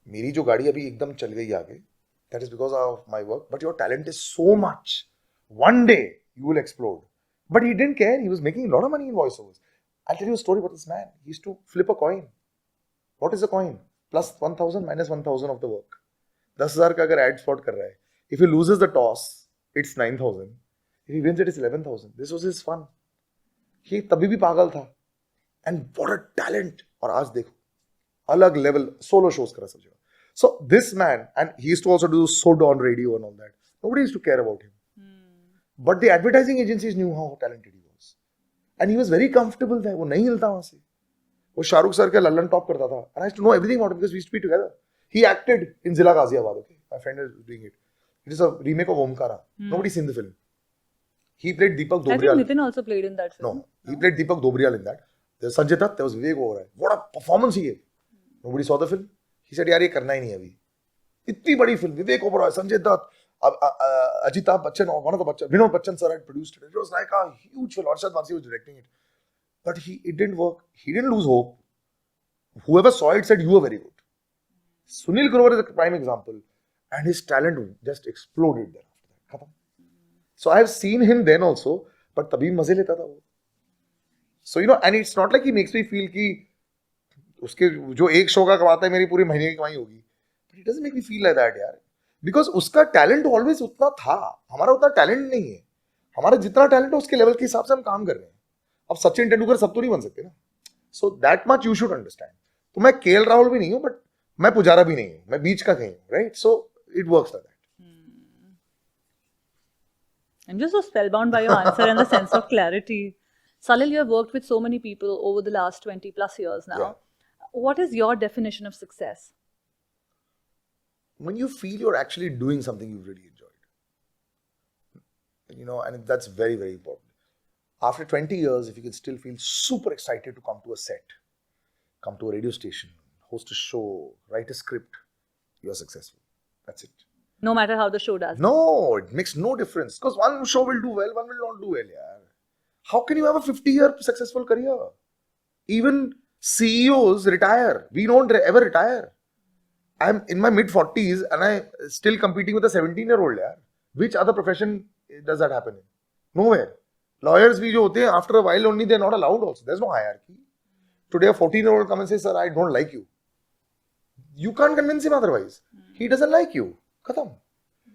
मेरी जो गाड़ी अभी एकदम चल गई आगे, that is because of my work, but your talent is so much. One day you will explode. But he didn't care. He was making a lot of money in voiceovers. I'll tell you a story about this man. He used to flip a coin. What is a coin? Plus 1,000 minus 1,000 of the work. 10,000 का अगर ad spot कर रहा है. If he loses the toss, it's 9,000. If he wins it, it's 11,000. This was his fun. He तभी भी पागल था. And what a talent. और आज देखो, अलग level solo shows करा सब जगह. So this man, and he used to also do soda on radio and all that. Nobody used to care about him. But the advertising agencies knew how talented he was. And he was very comfortable there. वो नहीं हिलता वहाँ से. वो Shahrukh sir का Lallan top करता था. And I used to know everything about him because we used to be together. He acted in Zilla Ghaziabad. Okay, my friend is doing it. It is a remake of Omkara. Nobody's seen the film. He played Deepak I think Dobriyal. Nitin also played in that film. No, he played Deepak Dobriyal in that. There's Sanjay Dutt, there was Vivek Oberoi. What a performance he gave. Nobody saw the film. He said, यार ये करना ही नहीं अभी. इतनी बड़ी film, Vivek Oberoi, Sanjay Dutt, Ajitabh Bachchan, one of the Bachchan, Vinod Bachchan sir had produced it. It was like a huge film. Arshad Varsi was directing it. But it didn't work. He didn't lose hope. Whoever saw it said, you were very good. Sunil Grover is a prime example. And his talent just exploded there after that. So I have seen him then also, but तभी मजे लेता था वो. So and it's not like he makes me feel कि उसके जो एक show का कमाता है मेरी पूरी महीने की कमाई होगी. But it doesn't make me feel like that यार. Because उसका talent always उतना था. हमारा उतना talent नहीं है. हमारा जितना talent है उसके level के हिसाब से हम काम कर रहे हैं. अब सचिन तेंदुलकर सब तो नहीं बन सकते ना. So that much you should understand. तो मैं केएल राहुल भी नहीं हूँ, but मैं पुजारा भी नहीं हूँ. मैं बीच का कहीं हूँ, right? So it works like that. I'm just so spellbound by your answer and the sense of clarity. Salil, you have worked with so many people over the last 20 plus years now. Yeah. What is your definition of success? When you feel you're actually doing something you've really enjoyed. And that's very, very important. After 20 years, if you can still feel super excited to come to a set, come to a radio station, host a show, write a script, you're successful. That's it. No matter how the show does. No, it makes no difference. Because one show will do well, one will not do well. Yaar. How can you have a 50-year successful career? Even CEOs retire. We don't ever retire. I'm in my mid-40s and I'm still competing with a 17-year-old. Yaar. Which other profession does that happen in? Nowhere. Lawyers bhi jo hote hain, after a while only, they're not allowed also. There's no hierarchy. Today a 14-year-old come and say, sir, I don't like you. You can't convince him otherwise. He doesn't like you. Khatam.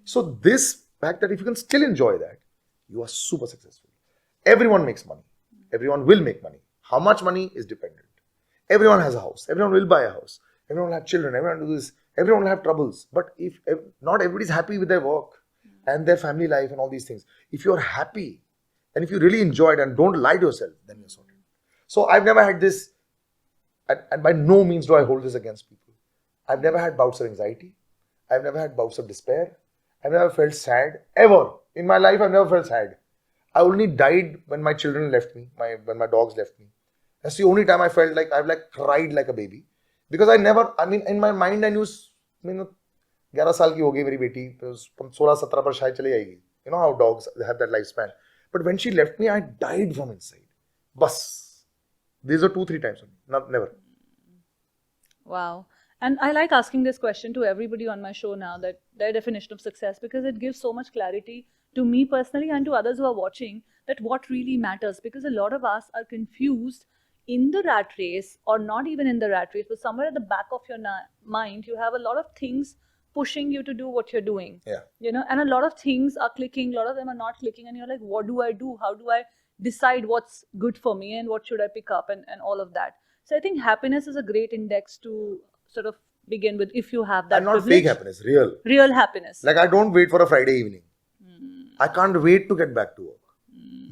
So this fact that if you can still enjoy that, you are super successful. Everyone makes money. Everyone will make money. How much money is dependent. Everyone has a house. Everyone will buy a house. Everyone will have children. Everyone will do this. Everyone will have troubles. But if not everybody is happy with their work and their family life and all these things. If you're happy and if you really enjoy it and don't lie to yourself, then you're sorted. So I've never had this, and by no means do I hold this against people. I've never had bouts of anxiety. I've never had bouts of despair. I've never felt sad. Ever. In my life, I've never felt sad. I only died when my children left me, when my dogs left me. That's the only time I felt like I've cried like a baby. Because in my mind I knew, 11 साल की हो गई मेरी बेटी, 16-17 पर शायद चली जाएगी. You know how dogs have that lifespan. But when she left me, I died from inside. Bas. These are 2-3 times. Never. Wow. And I like asking this question to everybody on my show now, that their definition of success, because it gives so much clarity to me personally and to others who are watching, that what really matters. Because a lot of us are confused in the rat race, or not even in the rat race, but somewhere at the back of your mind, you have a lot of things pushing you to do what you're doing. Yeah. And a lot of things are clicking, a lot of them are not clicking, and you're like, what do I do? How do I decide what's good for me and what should I pick up and all of that? So I think happiness is a great index to sort of begin with, if you have that. And not privilege. fake happiness, real. Real happiness. Like I don't wait for a Friday evening. I can't wait to get back to work.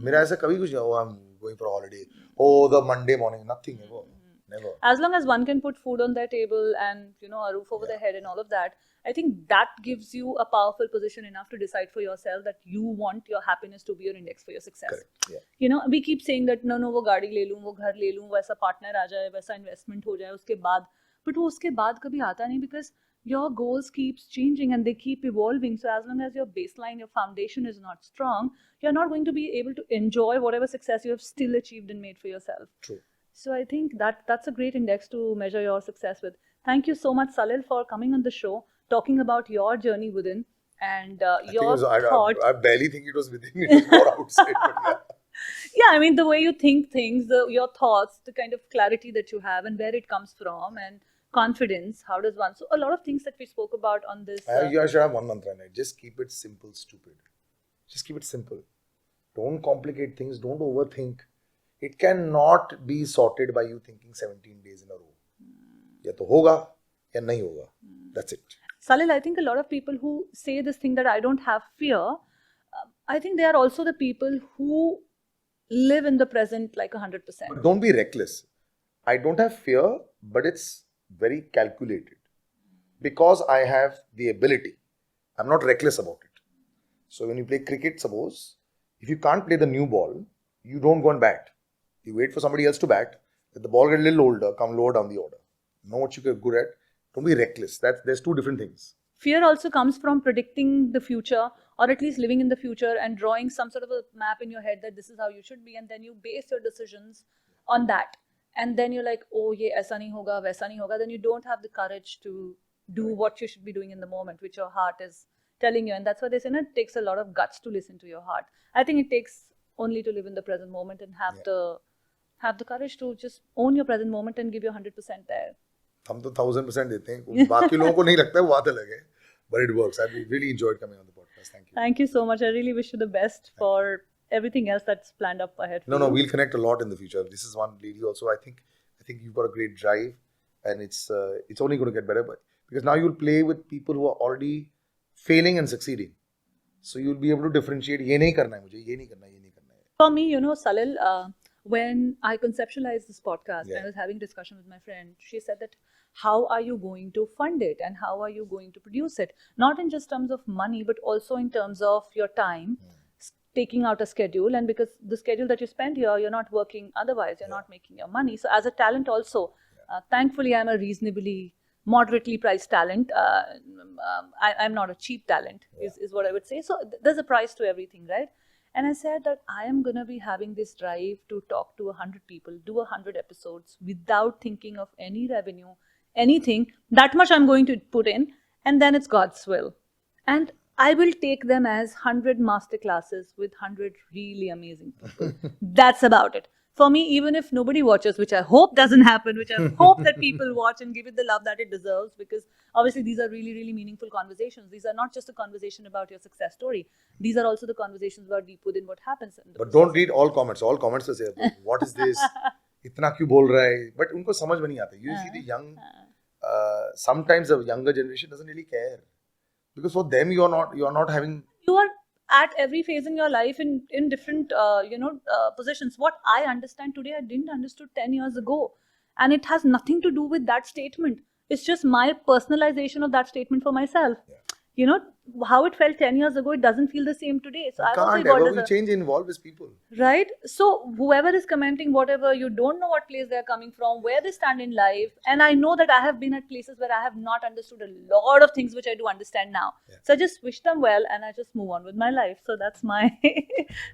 मेरा ऐसा कभी कुछ नहीं, oh, I'm going for a holiday. Oh, the Monday morning, nothing ever. Never. As long as one can put food on their table and a roof over their head and all of that, I think that gives you a powerful position enough to decide for yourself that you want your happiness to be your index for your success. Correct. Yeah. We keep saying that no, वो गाड़ी ले लूँ, वो घर ले लूँ, वैसा partner आ जाए, वैसा investment हो जाए उसके बाद. But वो उसके बाद कभी आता नहीं, because your goals keeps changing and they keep evolving. So as long as your baseline, your foundation is not strong, you're not going to be able to enjoy whatever success you have still achieved and made for yourself. True. So I think that's a great index to measure your success with. Thank you so much, Salil, for coming on the show, talking about your journey within and your thought. I barely think it was within, it was more outside. But yeah, the way you think things, your thoughts, the kind of clarity that you have and where it comes from, and confidence, how does one... So a lot of things that we spoke about on this... I should have one mantra, right? Just keep it simple, stupid. Just keep it simple. Don't complicate things. Don't overthink. It cannot be sorted by you thinking 17 days in a row. Ya to hoga, ya nahi hoga. That's it. Salil, I think a lot of people who say this thing that I don't have fear, I think they are also the people who live in the present like 100%. But don't be reckless. I don't have fear, but it's very calculated because I have the ability. I'm not reckless about it. So when you play cricket, suppose, if you can't play the new ball, you don't go and bat. You wait for somebody else to bat. Let the ball get a little older, come lower down the order. Know what you're good at. Don't be reckless. There's two different things. Fear also comes from predicting the future, or at least living in the future and drawing some sort of a map in your head that this is how you should be, and then you base your decisions on that. And then you're like, oh, ye aisa nahi hoga, waisa nahi hoga. Then you don't have the courage to do what you should be doing in the moment, which your heart is telling you. And that's why they say, no, it takes a lot of guts to listen to your heart. I think it takes only to live in the present moment and have the courage to just own your present moment and give your 100% there. हम तो 1000% देते हैं. बाकी लोगों को नहीं लगता है, वो बात अलग है. But it works. I really enjoyed coming on the podcast. Thank you. Thank you so much. I really wish you the best for everything else that's planned up ahead. No, we'll connect a lot in the future. This is one lady also. I think you've got a great drive, and it's only going to get better. But because now you'll play with people who are already failing and succeeding, so you'll be able to differentiate. ये नहीं करना है मुझे, ये नहीं करना है, ये नहीं करना है. For me, Salil, when I conceptualized this podcast, I was having discussion with my friend. She said that how are you going to fund it and how are you going to produce it? Not in just terms of money, but also in terms of your time, taking out a schedule. And because the schedule that you spend here, you're not working otherwise, you're not making your money. So as a talent also, thankfully, I'm a reasonably, moderately priced talent. I'm not a cheap talent, is what I would say. So there's a price to everything, right? And I said that I am going to be having this drive to talk to 100 people, do 100 episodes without thinking of any revenue, anything. That much I'm going to put in, and then it's God's will. And I will take them as 100 masterclasses with 100 really amazing people. That's about it. For me, even if nobody watches, which I hope doesn't happen, which I hope that people watch and give it the love that it deserves, because obviously these are really, really meaningful conversations. These are not just a conversation about your success story. These are also the conversations about deep within what happens. But don't read all comments. All comments will say, what is this? इतना क्यों बोल रहा है? But उनको समझ में नहीं आता. You see the young, sometimes the younger generation doesn't really care. Because for them, you are not having... You are at every phase in your life in different positions. What I understand today, I didn't understood 10 years ago, and it has nothing to do with that statement. It's just my personalization of that statement for myself. How it felt 10 years ago, it doesn't feel the same today. So change involve with people, right? So whoever is commenting, whatever, you don't know what place they're coming from, where they stand in life. And I know that I have been at places where I have not understood a lot of things which I do understand now. So I just wish them well and I just move on with my life. So that's my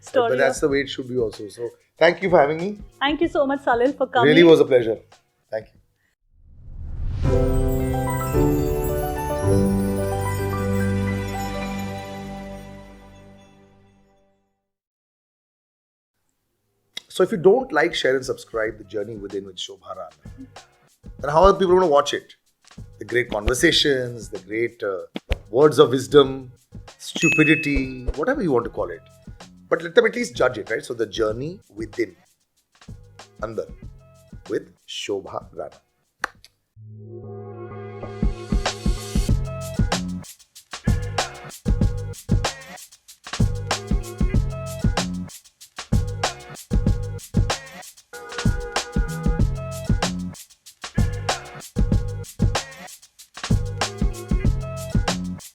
story. But that's the way it should be also. So thank you for having me. Thank you so much, Salil, for coming. Really was a pleasure. Thank you. So if you don't like, share and subscribe The Journey Within with Shobha Rana, then how are people going to watch it? The great conversations, the great words of wisdom, stupidity, whatever you want to call it. But let them at least judge it, right? So The Journey Within, Andar, with Shobha Rana.